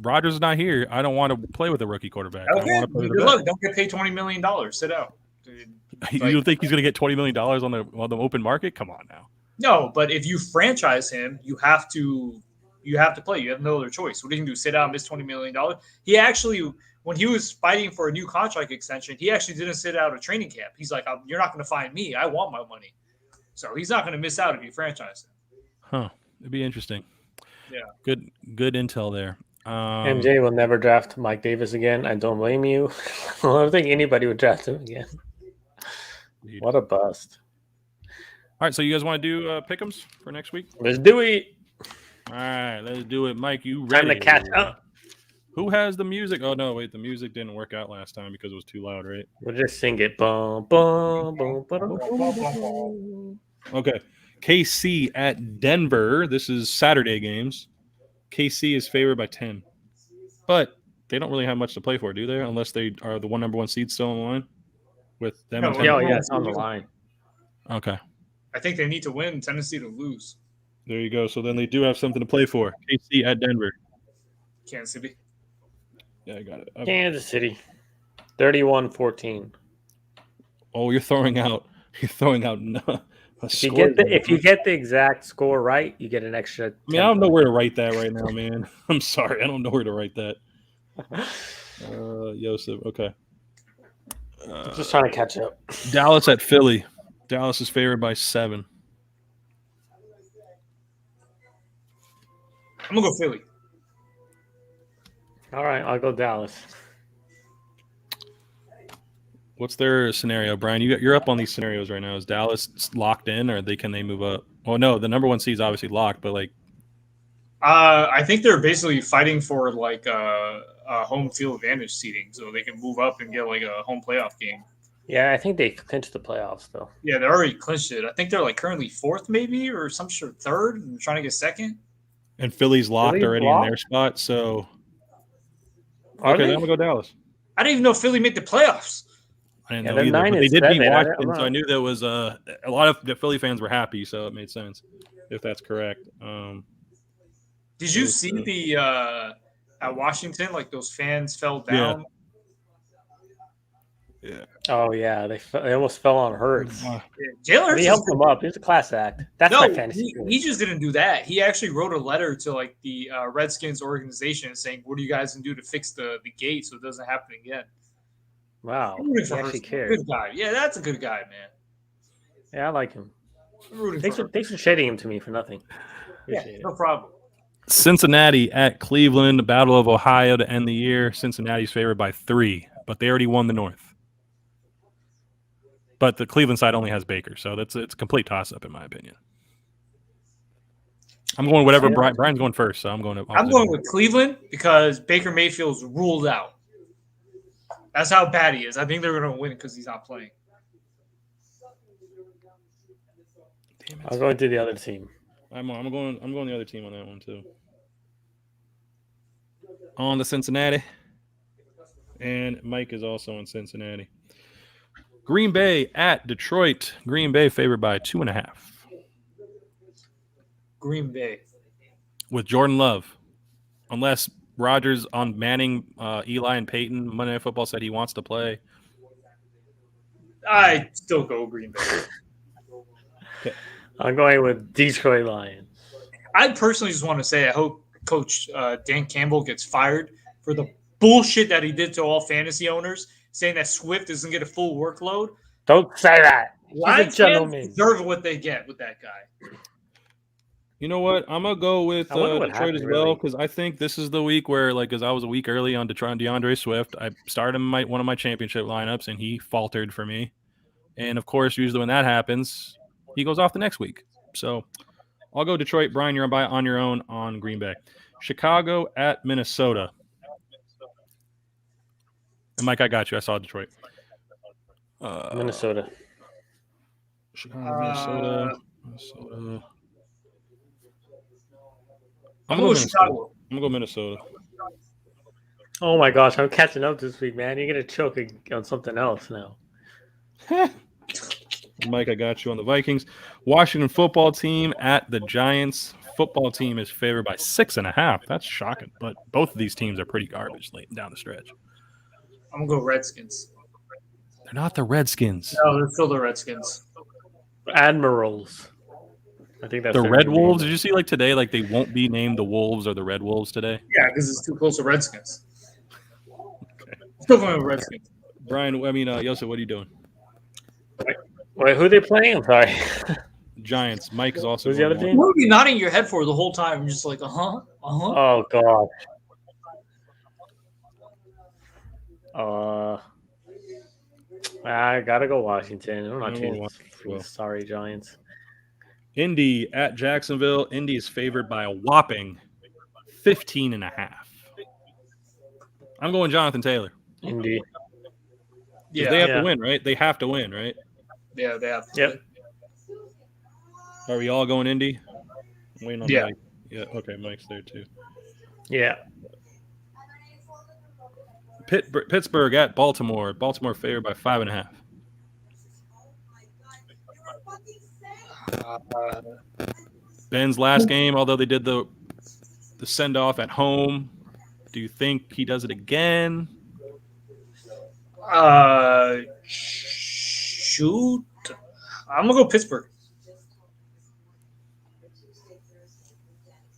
Rodgers is not here. I don't want to play with a rookie quarterback. Okay. I want to play with the don't get paid $20 million. Sit out. You don't think he's going to get $20 million on the open market? Come on now. No, but if you franchise him, you have to play. You have no other choice. What are you going to do? Sit out and miss $20 million? He actually, when he was fighting for a new contract extension, he actually didn't sit out a training camp. He's like, you're not going to find me. I want my money. So he's not going to miss out if you franchise him. Huh. It'd be interesting. Yeah. Good intel there. MJ will never draft Mike Davis again. I don't blame you. I don't think anybody would draft him again. Dude. What a bust. All right, so you guys want to do pick'ems for next week? Let's do it. All right, let's do it. Mike, you ready? Time to catch up. Who has the music? Oh, no, wait. The music didn't work out last time because it was too loud, right? We'll just sing it. Bum, bum, bum, bum, bum. Okay. KC at Denver. This is Saturday games. KC is favored by 10. But they don't really have much to play for, do they? Unless they are the number one seed still on the line with them. Yeah, it's on the line. Okay. I think they need to win. Tennessee to lose. There you go. So then they do have something to play for. KC at Denver. Kansas City. Yeah, I got it. Kansas City. 31-14. Oh, you're throwing out. If you get the exact score right, you get an extra. I mean, I don't know where to write that right now, man. I'm sorry, I don't know where to write that. Joseph, okay. Just trying to catch up. Dallas at Philly. Dallas is favored by 7. I'm gonna go Philly. All right, I'll go Dallas. What's their scenario, Brian? You're up on these scenarios right now. Is Dallas locked in, or can they move up? Well, no, the number 1 seed is obviously locked, but like, I think they're basically fighting for like a home field advantage seating, so they can move up and get like a home playoff game. Yeah, I think they clinched the playoffs though. Yeah, they already clinched it. I think they're like currently 4th, maybe, or some sort of 3rd, and trying to get 2nd. and Philly's locked Philly's already locked? in their spot. So Are okay, they? then I'm gonna go Dallas. I didn't even know Philly made the playoffs. I didn't Yeah, know they're either, but they 9-7. did beat I'm Washington, so I not- knew there was a lot of the Philly fans were happy, so it made sense if that's correct. Did you see the at Washington, like those fans fell down? Yeah. Oh yeah, they almost fell on Hurts. Yeah, Jalen Hurts He helped him up. He's a class act. That's my fantasy. he just didn't do that. He actually wrote a letter to like the Redskins organization saying, "What do you guys can do to fix the gate so it doesn't happen again?" Wow, I'm rooting he for actually Hurts. cared. Good guy. Yeah, that's a good guy, man. Yeah, I like him. I'm rooting Thanks for for shading him to me for nothing. Yeah, Appreciate it. no problem. Cincinnati at Cleveland, the Battle of Ohio to end the year. Cincinnati's favored by 3, but they already won the North. But the Cleveland side only has Baker, so it's a complete toss-up in my opinion. I'm going whatever. Brian's going first, so I'm going. I'm going with Cleveland because Baker Mayfield's ruled out. That's how bad he is. I think they're going to win because he's not playing. I'll go into the other team. I'm going the other team on that one too. On to Cincinnati, and Mike is also in Cincinnati. Green Bay at Detroit. Green Bay favored by 2.5. Green Bay with Jordan Love, unless Rodgers on Manning, Eli, and Peyton Monday Night Football said he wants to play. I still go Green Bay. Okay. I'm going with Detroit Lions. I personally just want to say I hope Coach Dan Campbell gets fired for the bullshit that he did to all fantasy owners, saying that Swift doesn't get a full workload. Don't say that. Lions fans deserve what they get with that guy. You know what? I'm gonna go with Detroit as well because I think this is the week where, like, as I was a week early on DeAndre Swift, I started him in one of my championship lineups and he faltered for me. And of course, usually when that happens, he goes off the next week. So I'll go Detroit. Brian, you're on your own on Green Bay. Chicago at Minnesota. And Mike, I got you. I saw Detroit. Minnesota. Chicago, Minnesota. I'm going to go Chicago. I'm going to go Minnesota. Oh my gosh, I'm catching up this week, man. You're going to choke on something else now. Mike, I got you on the Vikings. Washington football team at the Giants. Football team is favored by 6.5. That's shocking, but both of these teams are pretty garbage late down the stretch. I'm going to go Redskins. They're not the Redskins. No, they're still the Redskins. Admirals. I think that's the Red Wolves. Did you see today? They won't be named the Wolves or the Red Wolves today. Yeah, because it's too close to Redskins. Okay. Still going with Redskins. Brian, Yosef, what are you doing? Wait, who are they playing? I'm sorry. Giants. Mike is also. Who's the other team? What are you nodding your head for the whole time? I'm just like, Oh god. I gotta go Washington. I'm not too sorry, Giants. Indy at Jacksonville. Indy is favored by a whopping 15.5. I'm going Jonathan Taylor. Indy. Yeah, they have to win, right? They have to win, right? Yeah, they have to. Yep. Are we all going Indy? I'm waiting on Mike. Yeah. Okay, Mike's there too. Yeah. Pittsburgh at Baltimore. Baltimore favored by 5.5. Ben's last game, although they did the send off at home, do you think he does it again? Shoot. I'm gonna go Pittsburgh.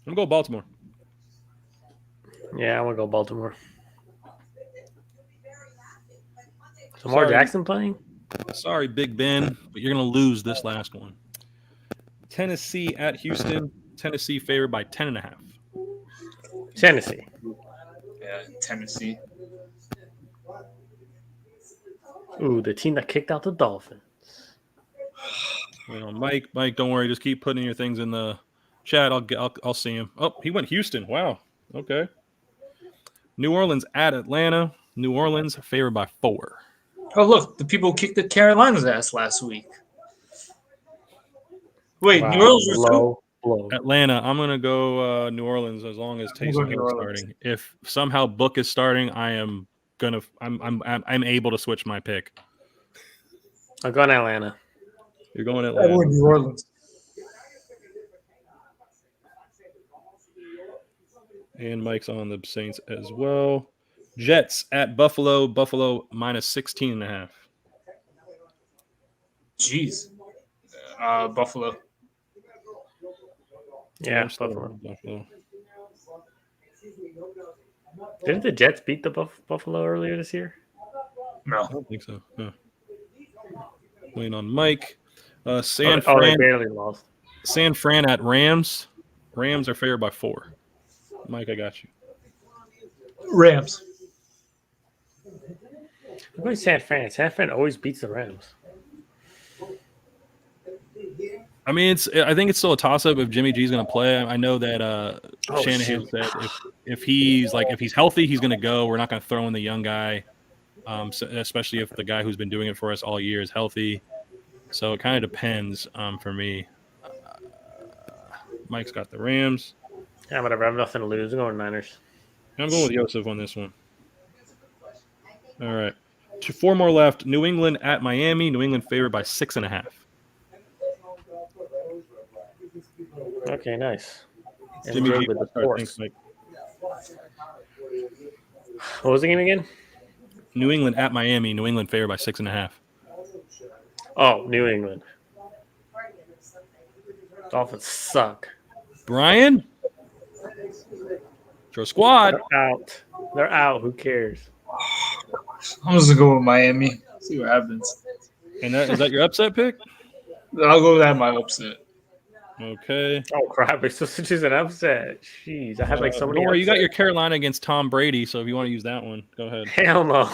I'm gonna go Baltimore. Yeah, I'm gonna go Baltimore. So Lamar Jackson playing? Sorry, Big Ben, but you're gonna lose this last one. Tennessee at Houston. Tennessee favored by 10.5. Tennessee. Yeah, Tennessee. Ooh, the team that kicked out the Dolphins. Mike, don't worry. Just keep putting your things in the chat. I'll see him. Oh, he went Houston. Wow. Okay. New Orleans at Atlanta. New Orleans favored by 4. Oh, look, the people who kicked the Carolinas' ass last week. Wait, New Orleans was low. Atlanta. I'm gonna go New Orleans as long as Taysom Hill is starting. If somehow Book is starting, I'm able to switch my pick. I'm going Atlanta. You're going Atlanta. I'm going New Orleans. And Mike's on the Saints as well. Jets at Buffalo. Buffalo minus 16.5. Jeez. Buffalo. Yeah, Buffalo. Didn't the Jets beat the Buffalo earlier this year? No. I don't think so. No. Waiting on Mike. They barely lost. San Fran at Rams. Rams are favored by 4. Mike, I got you. Rams. I'm going San Fran. San Fran always beats the Rams. I mean, I think it's still a toss-up if Jimmy G's going to play. I know that Shanahan said if he's healthy, he's going to go. We're not going to throw in the young guy, especially if the guy who's been doing it for us all year is healthy. So it kind of depends for me. Mike's got the Rams. Yeah, whatever. I have nothing to lose. I'm going Niners. I'm going with Yosef on this one. All right. 4 more left. New England at Miami. New England favored by 6.5. Okay, nice. Jimmy G with the thanks, Mike. What was the game again? New England at Miami. New England favored by 6.5. Oh, New England. Dolphins suck. Brian? Your squad. They're out. Who cares? I'm just going to go with Miami. See what happens. And is that your upset pick? I'll go with that my upset. Okay. Oh, crap. We're supposed to choose an upset. Jeez. I had so many. Don't worry, you got your Carolina against Tom Brady, so if you want to use that one, go ahead. Hell no.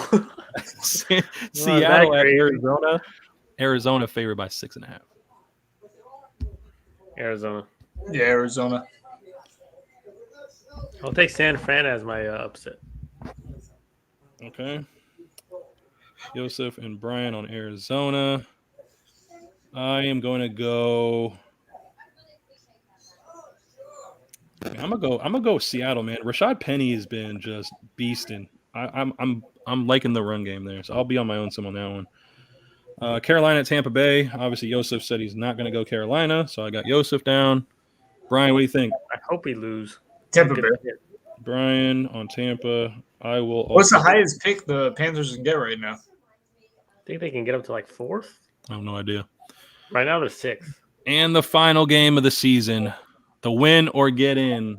Seattle at Arizona. Arizona favored by 6.5. Arizona. Yeah, Arizona. I'll take San Fran as my upset. Okay. Yosef and Brian on Arizona. I am going to go. I'm gonna go Seattle, man. Rashad Penny has been just beasting. I'm liking the run game there, so I'll be on my own sim on that one. Carolina at Tampa Bay. Obviously, Yosef said he's not going to go Carolina, so I got Yosef down. Brian, what do you think? I hope we lose. Tampa Bay. Brian on Tampa. I will. What's the highest pick the Panthers can get right now? I think they can get up to 4th. I have no idea. Right now they're 6th. And the final game of the season, the win or get in,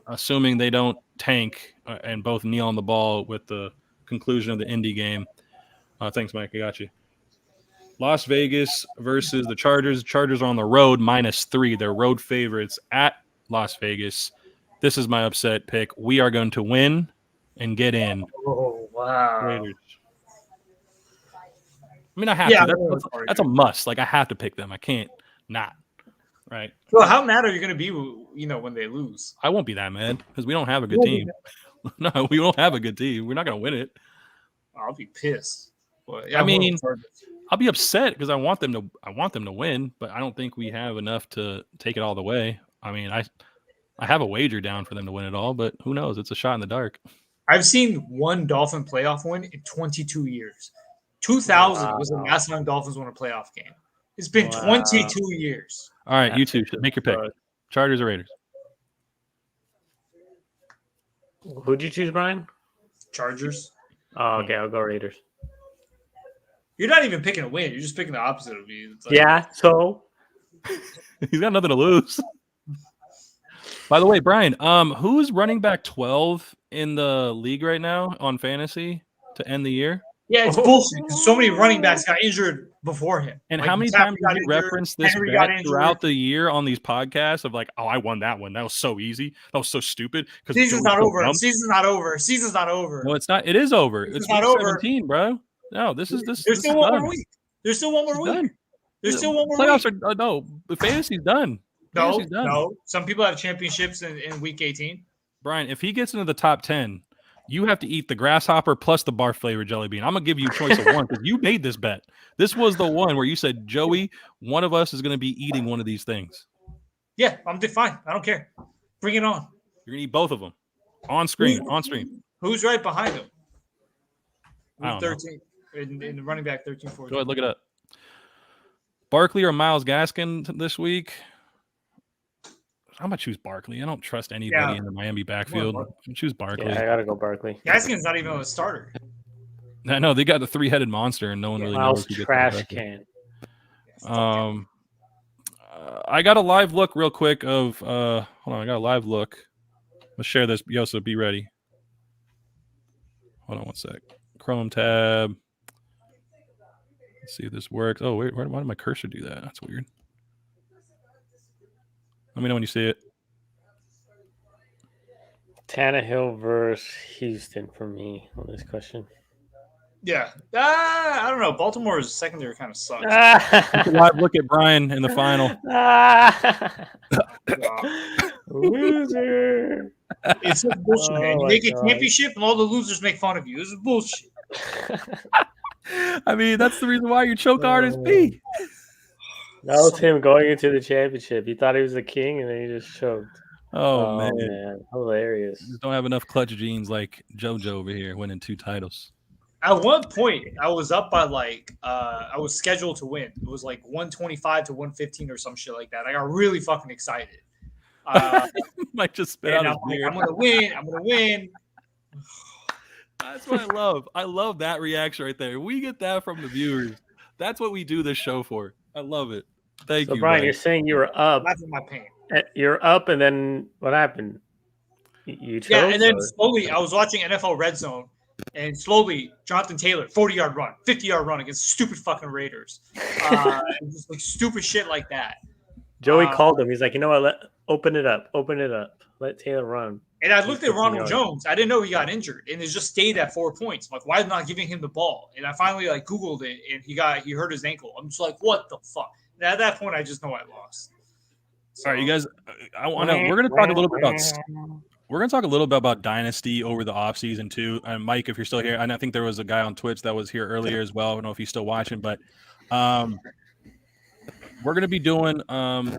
assuming they don't tank and both kneel on the ball with the conclusion of the Indy game. Thanks, Mike. I got you. Las Vegas versus the Chargers. Chargers are on the road, -3. They're road favorites at Las Vegas. This is my upset pick. We are going to win and get in. Oh, wow. Raiders. I mean, I have to. That's a must. I have to pick them. I can't not. Right. Well, how mad are you going to be, when they lose? I won't be that mad because we don't have a good team. No, we don't have a good team. We're not going to win it. I'll be pissed. But, I mean, I'll be upset because I want them to win, but I don't think we have enough to take it all the way. I mean, I have a wager down for them to win it all, but who knows? It's a shot in the dark. I've seen one Dolphin playoff win in 22 years. 2000 was the last time Dolphins won a playoff game. It's been 22 years. All right, you two, make your pick. Chargers or Raiders? Who'd you choose, Brian? Chargers. Oh, okay. I'll go Raiders. You're not even picking a win. You're just picking the opposite of me. Yeah, so he's got nothing to lose. By the way, Brian, who's running back 12 in the league right now on fantasy to end the year? Yeah, it's bullshit. So many running backs got injured before him. And how many times did you reference this bet throughout the year on these podcasts of I won that one. That was so easy. That was so stupid. Season's not over. Season's not over. Season's not over. No, it's not. It is over. It's not over. 17, bro. No, this is. There's still one more week. There's still one more week. There's still one more playoffs week. are no. The fantasy's done. No. Some people have championships in week 18. Brian, if he gets into the top 10, you have to eat the grasshopper plus the bar flavored jelly bean. I'm gonna give you a choice of one because you made this bet. This was the one where you said, Joey, one of us is gonna be eating one of these things. Yeah, I'm fine. I don't care. Bring it on. You're gonna eat both of them on screen. Who's right behind him? I don't 13 in the running back 13, 14. Go ahead, look it up. Barkley or Myles Gaskin this week? I'm gonna choose Barkley. I don't trust anybody in the Miami backfield. Choose Barkley. Yeah, I gotta go Barkley. Gaskin's not even a starter. I know they got the 3-headed monster, and no one really knows who gets trash can. I got a live look real quick of. Hold on, I got a live look. Let's share this. Yosa, be ready. Hold on one sec. Chrome tab. Let's see if this works. Oh wait, why did my cursor do that? That's weird. Let me know when you see it. Tannehill versus Houston for me on this question. Yeah. I don't know. Baltimore's secondary kind of sucks. Live look at Brian in the final. Loser. It's just bullshit, man. You make a championship and all the losers make fun of you. This is bullshit. I mean, that's the reason why your choke artist B. That was him going into the championship. He thought he was the king, and then he just choked. Oh man. Hilarious. Just don't have enough clutch genes like JoJo over here, winning 2 titles. At one point, I was up by I was scheduled to win. It was like 125 to 115 or some shit like that. I got really fucking excited. Might just spit out his beard. I'm gonna win. That's what I love. I love that reaction right there. We get that from the viewers. That's what we do this show for. I love it. Thank you, Brian. You're saying you were up. That's in my pain. You're up, and then what happened? You chose, and then slowly, I was watching NFL Red Zone, and slowly, Jonathan Taylor, 40-yard run, 50-yard run against stupid fucking Raiders, just like stupid shit like that. Joey called him. He's like, you know what? Open it up. Let Taylor run. And I looked at Ronald Jones. I didn't know he got injured, and it just stayed at 4 points. I'm like, why not giving him the ball? And I finally Googled it, and he hurt his ankle. I'm just like, what the fuck? And at that point, I just know I lost. So, all right, you guys. We're gonna talk a little bit about. We're gonna talk a little bit about Dynasty over the offseason too. And Mike, if you're still here, and I think there was a guy on Twitch that was here earlier as well. I don't know if he's still watching, but we're going to be doing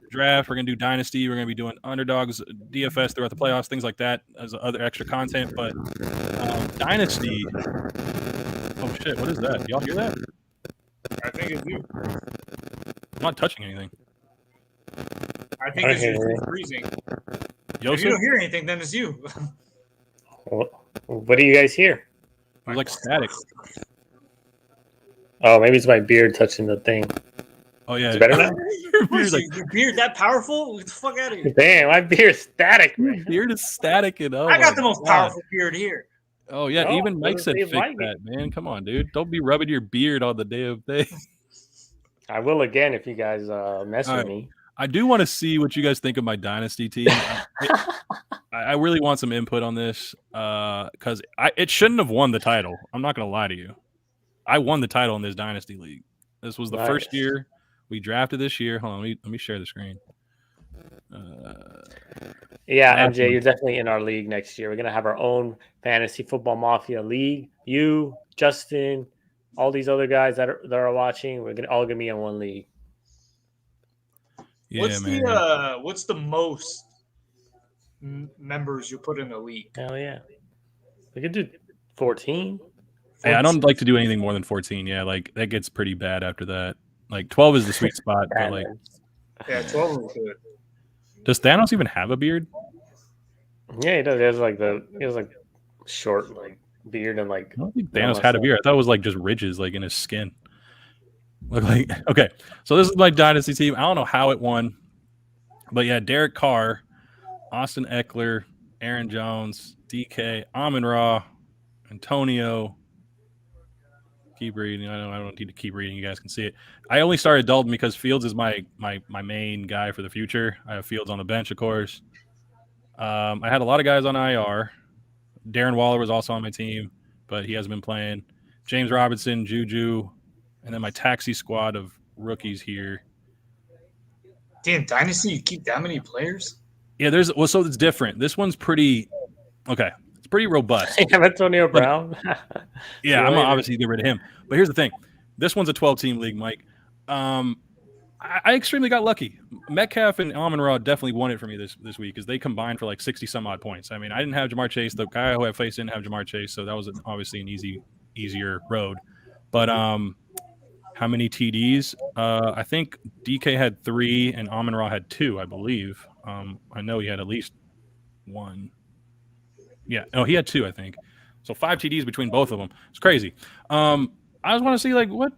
draft. We're going to do Dynasty. We're going to be doing underdogs, DFS throughout the playoffs, things like that as other extra content. But Dynasty. Oh, shit. What is that? Y'all hear that? I think it's you. I'm not touching anything. I think it's you freezing. If you don't hear anything, then it's you. What do you guys hear? It was like static. Oh, maybe it's my beard touching the thing. Oh, yeah. It's better now? Your beard that powerful? Get the fuck out of here. Damn, my beard's static, man. Your beard is static. And I got the most powerful beard here. Oh, yeah. No, even Mike said fake that, man. Come on, dude. Don't be rubbing your beard on the day of day. I will again if you guys mess with me. I do want to see what you guys think of my Dynasty team. I really want some input on this because it shouldn't have won the title. I'm not going to lie to you. I won the title in this Dynasty League. This was the first year we drafted this year. Hold on, let me share the screen. Yeah, MJ, you're definitely in our league next year. We're going to have our own Fantasy Football Mafia league. You, Justin, all these other guys that are watching, we're all going to be in one league. Yeah, what's the most members you put in the league? Hell yeah. We could do 14. Hey, I don't like to do anything more than 14. Yeah, like that gets pretty bad after that. Like 12 is the sweet spot. But like, yeah, 12 is good. Does Thanos even have a beard? Yeah, he does. He has like short beard and like. I don't think Thanos had a beard. I thought it was like just ridges like in his skin. Look like okay. So this is my Dynasty team. I don't know how it won, but yeah, Derek Carr, Austin Eckler, Aaron Jones, DK, Amon-Ra, Antonio. Keep reading. I don't need to keep reading. You guys can see it. I only started Dalton because Fields is my main guy for the future. I have Fields on the bench, of course. I had a lot of guys on IR. Darren Waller was also on my team, but he hasn't been playing. James Robinson, Juju, and then my taxi squad of rookies here. Damn, Dynasty, you keep that many players? Yeah, so it's different. This one's pretty okay. It's pretty robust. You have Antonio Brown. Yeah, I'm gonna obviously get rid of him. But here's the thing: this one's a 12-team league, Mike. I extremely got lucky. Metcalf and Amon-Ra definitely won it for me this week because they combined for like 60 some odd points. I mean, I didn't have Jamar Chase. The guy who I faced didn't have Jamar Chase, so that was obviously an easier road. But how many TDs? I think DK had 3 and Amon-Ra had 2, I believe. I know he had at least 1. Yeah, no, he had 2, I think. So 5 TDs between both of them. It's crazy. I just want to see like what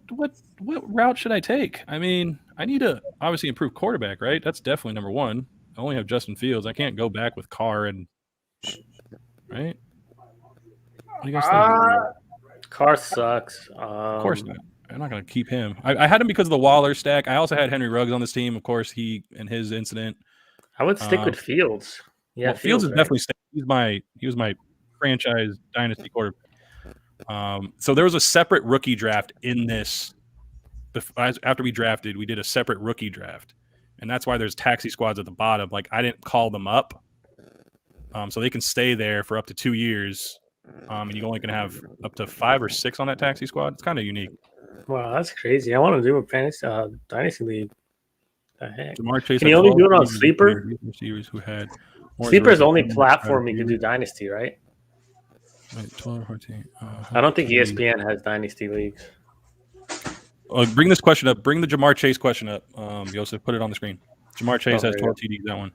route should I take? I mean, I need to obviously improve quarterback, right? That's definitely number one. I only have Justin Fields. I can't go back with Carr and right. What do you guys think? Carr sucks. Of course not. I'm not going to keep him. I had him because of the Waller stack. I also had Henry Ruggs on this team. Of course, he and his incident. I would stick with Fields. Yeah, well, Fields is definitely. He was my franchise dynasty quarterback. So there was a separate rookie draft in this. After we drafted, we did a separate rookie draft, and that's why there's taxi squads at the bottom. Like I didn't call them up, so they can stay there for up to 2 years, and you only can have up to 5 or 6 on that taxi squad. It's kind of unique. Wow, that's crazy. I want to do a fantasy dynasty league. The heck? Chase can you only do it on Sleeper? Receivers who had Sleeper is the only platform you can do dynasty, right? Wait, 12, 14. I don't think ESPN has dynasty leagues. Bring this question up. Bring the Jamar Chase question up. Joseph, put it on the screen. Jamar Chase has 12 TDs. That one.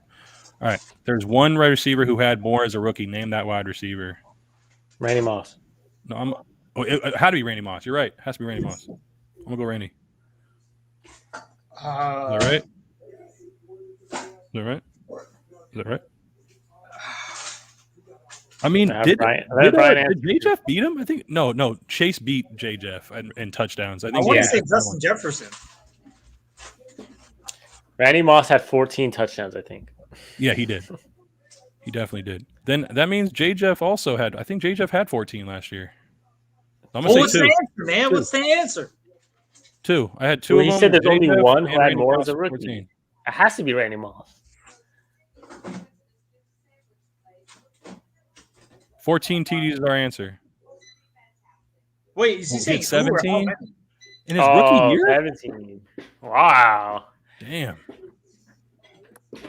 All right. There's one wide receiver who had more as a rookie. Name that wide receiver. Randy Moss. No, it had to be Randy Moss. You're right. It has to be Randy Moss. I'm gonna go Randy. Is that right? Is that right? Is that right? I mean, did J. Jeff beat him? I think no. Chase beat J. Jeff in touchdowns. I want to say Justin Jefferson. Randy Moss had 14 touchdowns, I think. Yeah, he did. He definitely did. Then that means J. Jeff also had. I think J. Jeff had 14 last year. I'm gonna say 2. What's the answer, man? What's the answer? 2. I had 2. Well, he said there's only one who had more as a rookie. 14. It has to be Randy Moss. 14 TDs is our answer. Wait, is he saying 17 in his rookie year? 17. Wow. Damn. All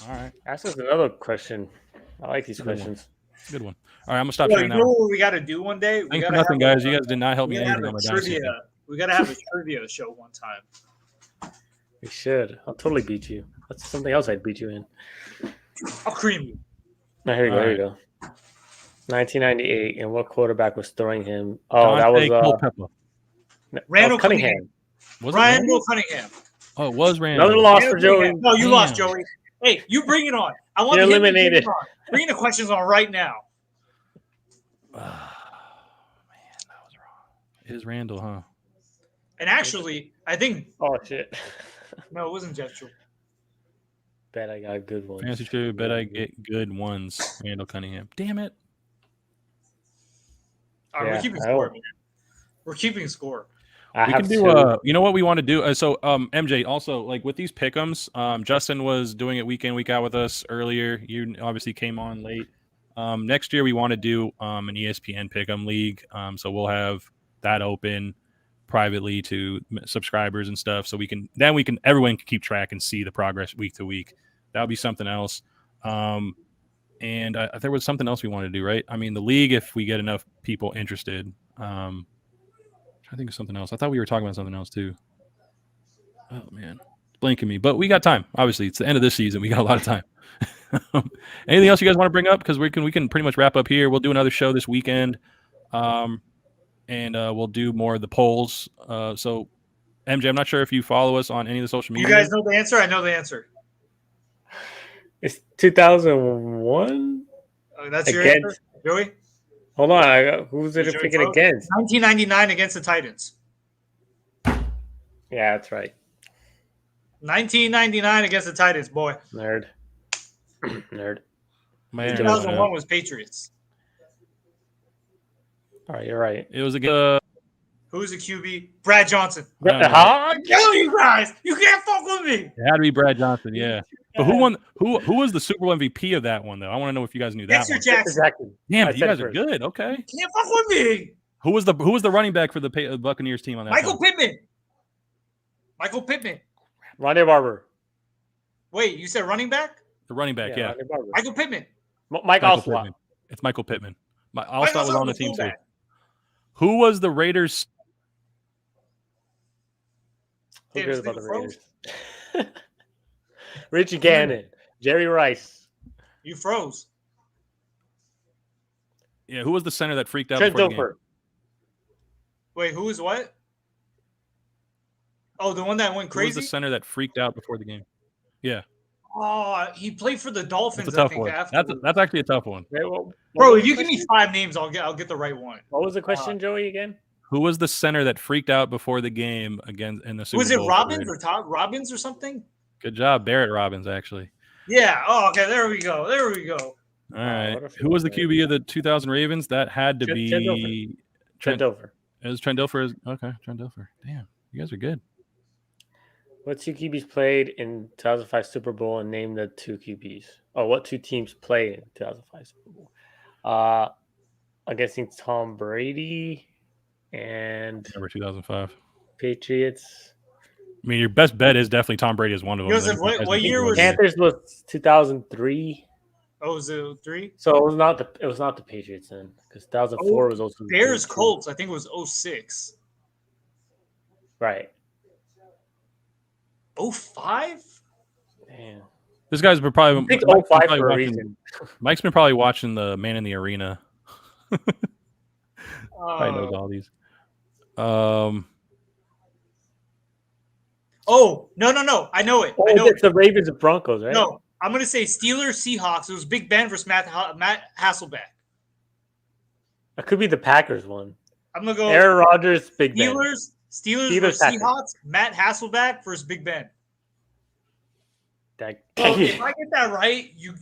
right. Ask us another question. I like these questions. Good one. All right, I'm gonna stop sharing now. You know what we got to do one day? Thanks for nothing, guys. You guys did not help me anything on my dynasty. We got to have a trivia show one time. We should. I'll totally beat you. That's something else I'd beat you in. I'll cream you. No, here you go. Here you go. 1998, and what quarterback was throwing him? Oh, that was Randall Cunningham. Randall Cunningham. Oh, it was Randall. Another loss for Joey. No, you lost, Joey. Hey, you bring it on. I want to eliminated. Bring the questions on right now. Oh, man, that was wrong. It is Randall, huh? And actually, I think. Oh shit. No, it wasn't Jeff Drew. Bet I got good ones. Fancy true. Bet I get good ones. Randall Cunningham. Damn it. All right, we're keeping score, man. We're keeping score. We can do. You know what we want to do? So, MJ, also like with these pick'ems, Justin was doing it week in, week out with us earlier. You obviously came on late. Next year we want to do an ESPN pick'em league. So we'll have that open privately to subscribers and stuff. So everyone can keep track and see the progress week to week. That would be something else. And there was something else we wanted to do, right? I mean, the league, if we get enough people interested. I think of something else. I thought we were talking about something else too. Oh man, it's blanking me. But we got time. Obviously, it's the end of this season. We got a lot of time. Anything else you guys want to bring up? Because we can pretty much wrap up here. We'll do another show this weekend, and we'll do more of the polls. So, MJ, I'm not sure if you follow us on any of the social media. You guys know the answer. I know the answer. It's 2001. That's your answer, Joey. Hold on, who's it picking against? 1999 against the Titans. Yeah, that's right. 1999 against the Titans, boy. Nerd. Man, 2001 was Patriots. All right, you're right. It was a good. Who's the QB? Brad Johnson. I'm telling you guys, you can't fuck with me. It had to be Brad Johnson, yeah. But who won? Who was the Super Bowl MVP of that one though? I want to know if you guys knew that Dexter one. Jackson. Damn, you guys are good. Okay. You can't fuck with me. Who was the running back for the Buccaneers team on that? Michael Pittman. Ronnie Barber. Wait, you said running back? The running back, yeah. Michael Pittman. Michael Pittman. It's Michael Pittman. Alstott was on the team too. Back. Who was the Raiders? Who cares about the Raiders? Richie Gannon, Jerry Rice. You froze. Yeah, who was the center that freaked out Trent before the game? Dilfer. Wait, who was what? Oh, the one that went crazy? Who was the center that freaked out before the game? Yeah. Oh, he played for the Dolphins. That's a tough one. That's actually a tough one. Bro, if you give me 5 names, I'll get the right one. What was the question, Joey? Again? Who was the center that freaked out before the game again in the Super Bowl? Was it Robbins or Todd Robbins or something? Good job, Barrett Robbins, actually. Yeah. Oh, okay. There we go. All right. Who was the QB of the 2000 Ravens? That had to be Trent Dilfer. It was Trent Dilfer. Okay, Trent Dilfer. Damn, you guys are good. What 2 QBs played in 2005 Super Bowl and name the 2 QBs? Oh, what 2 teams played in 2005 Super Bowl? I'm guessing Tom Brady and Number 2005 Patriots. I mean, your best bet is definitely Tom Brady is one of them. Joseph, what year was Panthers was 2003. Oh, was it 3? So it was not the Patriots then, because 2004 was also Bears Colts. I think it was 06. Right. 05? Damn. This guy's been probably. I think Mike's 05 been for a watching, reason. Mike's been probably watching the Man in the Arena. Probably knows all these. Oh, no. I know it. Oh, I know it's the Ravens and Broncos, right? No, I'm going to say Steelers, Seahawks. It was Big Ben versus Matt Hasselbeck. That could be the Packers one. I'm going to go Aaron Rodgers, Big Ben. Steelers versus Seahawks. Matt Hasselbeck versus Big Ben. If I get that right, you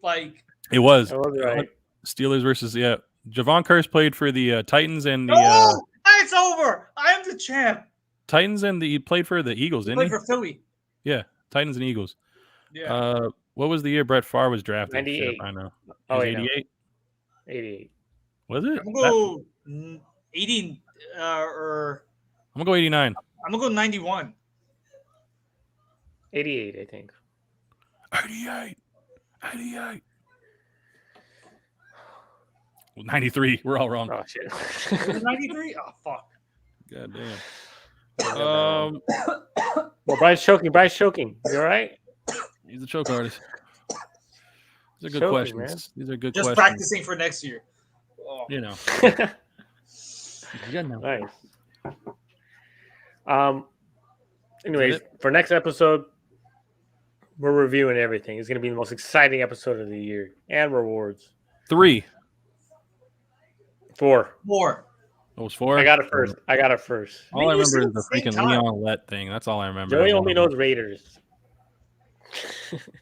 like. It was. I was right. Steelers versus Javon Curse played for the Titans and the. It's over. I am the champ. Titans and he played for the Eagles, didn't he? Played for Philly. Yeah, Titans and Eagles. Yeah. What was the year Brett Favre was drafted? 98. I know. Oh, 88. 88. Was it? I'm gonna go 80 or. I'm gonna go 89. I'm gonna go 91. 88, I think. 88. 93. We're all wrong. Oh shit. 93? Oh fuck. God damn. Well, Brian's choking. You all right? He's a choke artist. These are good Choking, questions. These are good Just questions. practicing for next year. Oh. You know. Nice. Anyways, for next episode, we're reviewing everything. It's going to be the most exciting episode of the year, and rewards. 3. 4. It was 4. I got it first. All I remember is the freaking Leon Lett thing. That's all I remember. Joey only knows Raiders.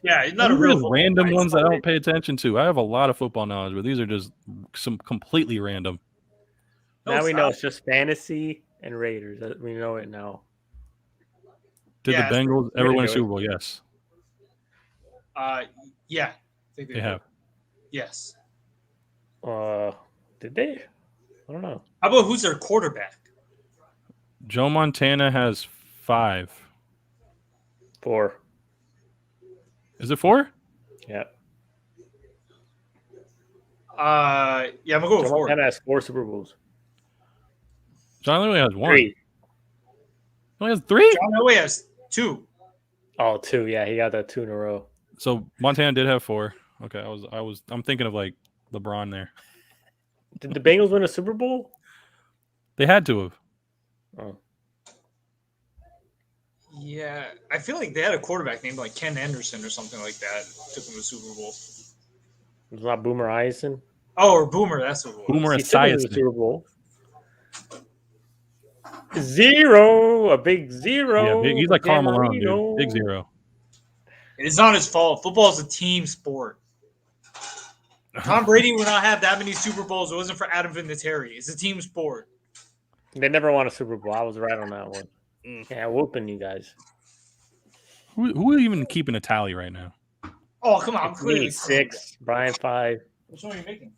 Yeah, he's not a real random ones I don't pay attention to. I have a lot of football knowledge, but these are just some completely random. Now we know it's just fantasy and Raiders. We know it now. Did the Bengals ever win a Super Bowl? Yes. Yeah. I think they have. Yes. Did they? I don't know. How about who's their quarterback? Joe Montana has 5. 4. Is it 4? Yeah. I'm gonna go with 4. Montana has 4 Super Bowls. John Elway has 1. 3. He only has 3? John Elway has 2. Oh, 2. Yeah, he got that 2 in a row. So Montana did have 4. Okay, I'm thinking of like LeBron there. Did the Bengals win a Super Bowl? They had to have. Oh. Yeah, I feel like they had a quarterback named like Ken Anderson or something like that. Took him to the Super Bowl. It was not Boomer Esiason. Oh, or Boomer. That's what it was. Boomer Esiason. Super Bowl. 0, a big 0. Yeah, he's like Karl Malone, dude. Big 0. It's not his fault. Football is a team sport. Tom Brady would not have that many Super Bowls. It wasn't for Adam Vinatieri. It's a team sport. They never won a Super Bowl. I was right on that one. Yeah, whooping you guys. Who are even keeping a tally right now? Oh, come on. I'm Me clearly 6, Brian 5. Which one are you making?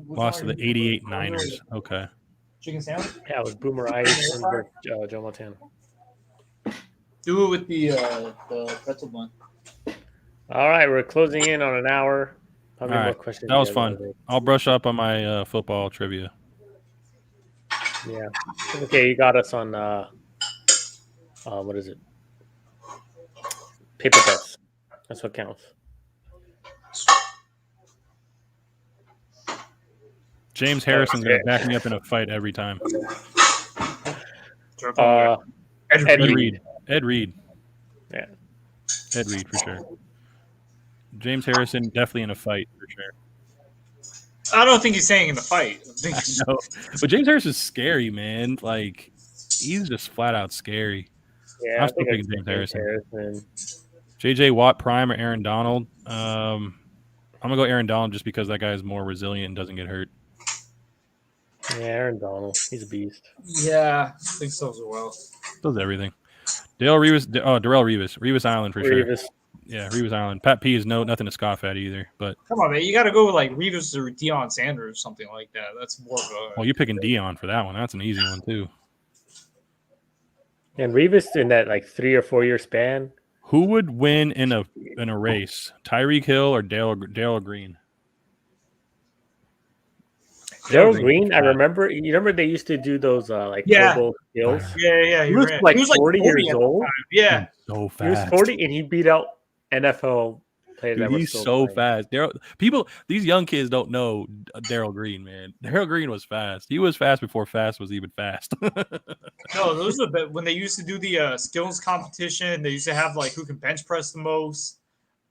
Lost to the 88 Niners. Okay. Chicken sandwich? Yeah, it was Boomer Ice versus Joe Montana. Do it with the pretzel bun. All right, we're closing in on an hour. How many more questions? That was fun. I'll brush up on my football trivia. Yeah. Okay, you got us on what is it? Paper bets. That's what counts. James Harrison's going to back me up in a fight every time. Ed Reed. Ed Reed. Yeah. Ed Reed for sure. James Harrison definitely in a fight for sure. I don't think he's saying in the fight. No. But James Harrison's scary, man. Like, he's just flat out scary. Yeah, I'm still picking James Harrison. J.J. Watt prime or Aaron Donald? I'm going to go Aaron Donald just because that guy is more resilient and doesn't get hurt. Yeah, Aaron Donald. He's a beast. Yeah, I think so as well. Does everything. Darrell Revis. Revis Island for sure. Yeah, Revis Island. Pat P is nothing to scoff at either. But come on, man, you got to go with like Revis or Deion Sanders or something like that. That's more of a. Well, you're picking Deion for that one. That's an easy one too. And Revis in that like 3 or 4 year span. Who would win in a race? Tyreek Hill or Darrell Green? Darrell Green, I remember. You remember they used to do those like Pro Bowl skills. Yeah. He was like 40 years old. Yeah, so fast. He was 40 and he beat out NFL players. Dude, he's so fast. These young kids don't know Darrell Green, man. Darrell Green was fast. He was fast before fast was even fast. No, those are when they used to do the skills competition. They used to have like who can bench press the most.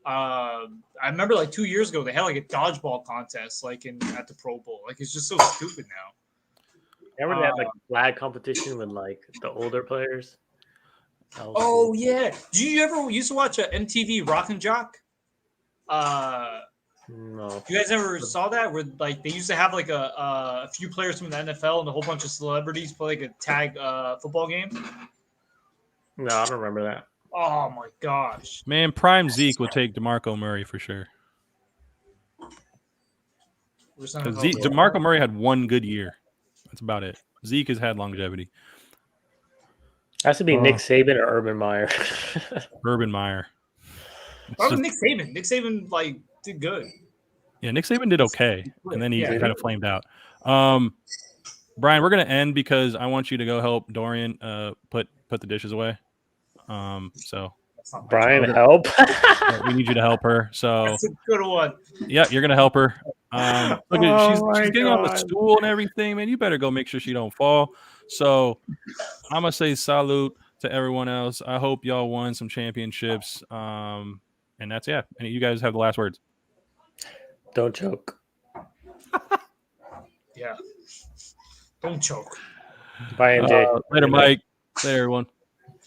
I remember like 2 years ago they had like a dodgeball contest like at the Pro Bowl. Like it's just so stupid now. Remember they had like flag competition with like the older players? Oh cool. Yeah. Do you ever used to watch MTV Rock and Jock? No. You guys ever saw that where like they used to have like a few players from the NFL and a whole bunch of celebrities play like a tag football game? No, I don't remember that. Oh my gosh. Man, prime Zeke would take DeMarco Murray for sure. Because DeMarco Murray had one good year. That's about it. Zeke has had longevity. Has to be Nick Saban or Urban Meyer. Urban Meyer. Nick Saban. Nick Saban like did good. Yeah, Nick Saban did okay, and then he kind of flamed out. Brian, we're gonna end because I want you to go help Dorian put the dishes away. So Brian, help. We need you to help her. So that's a good one. Yeah, you're gonna help her. Look, she's getting off the stool and everything, man. You better go make sure she don't fall. So I'm gonna say salute to everyone else. I hope y'all won some championships. And that's And you guys have the last words. Don't choke. Yeah. Don't choke. Bye, MJ. Later, Mike. Later, everyone.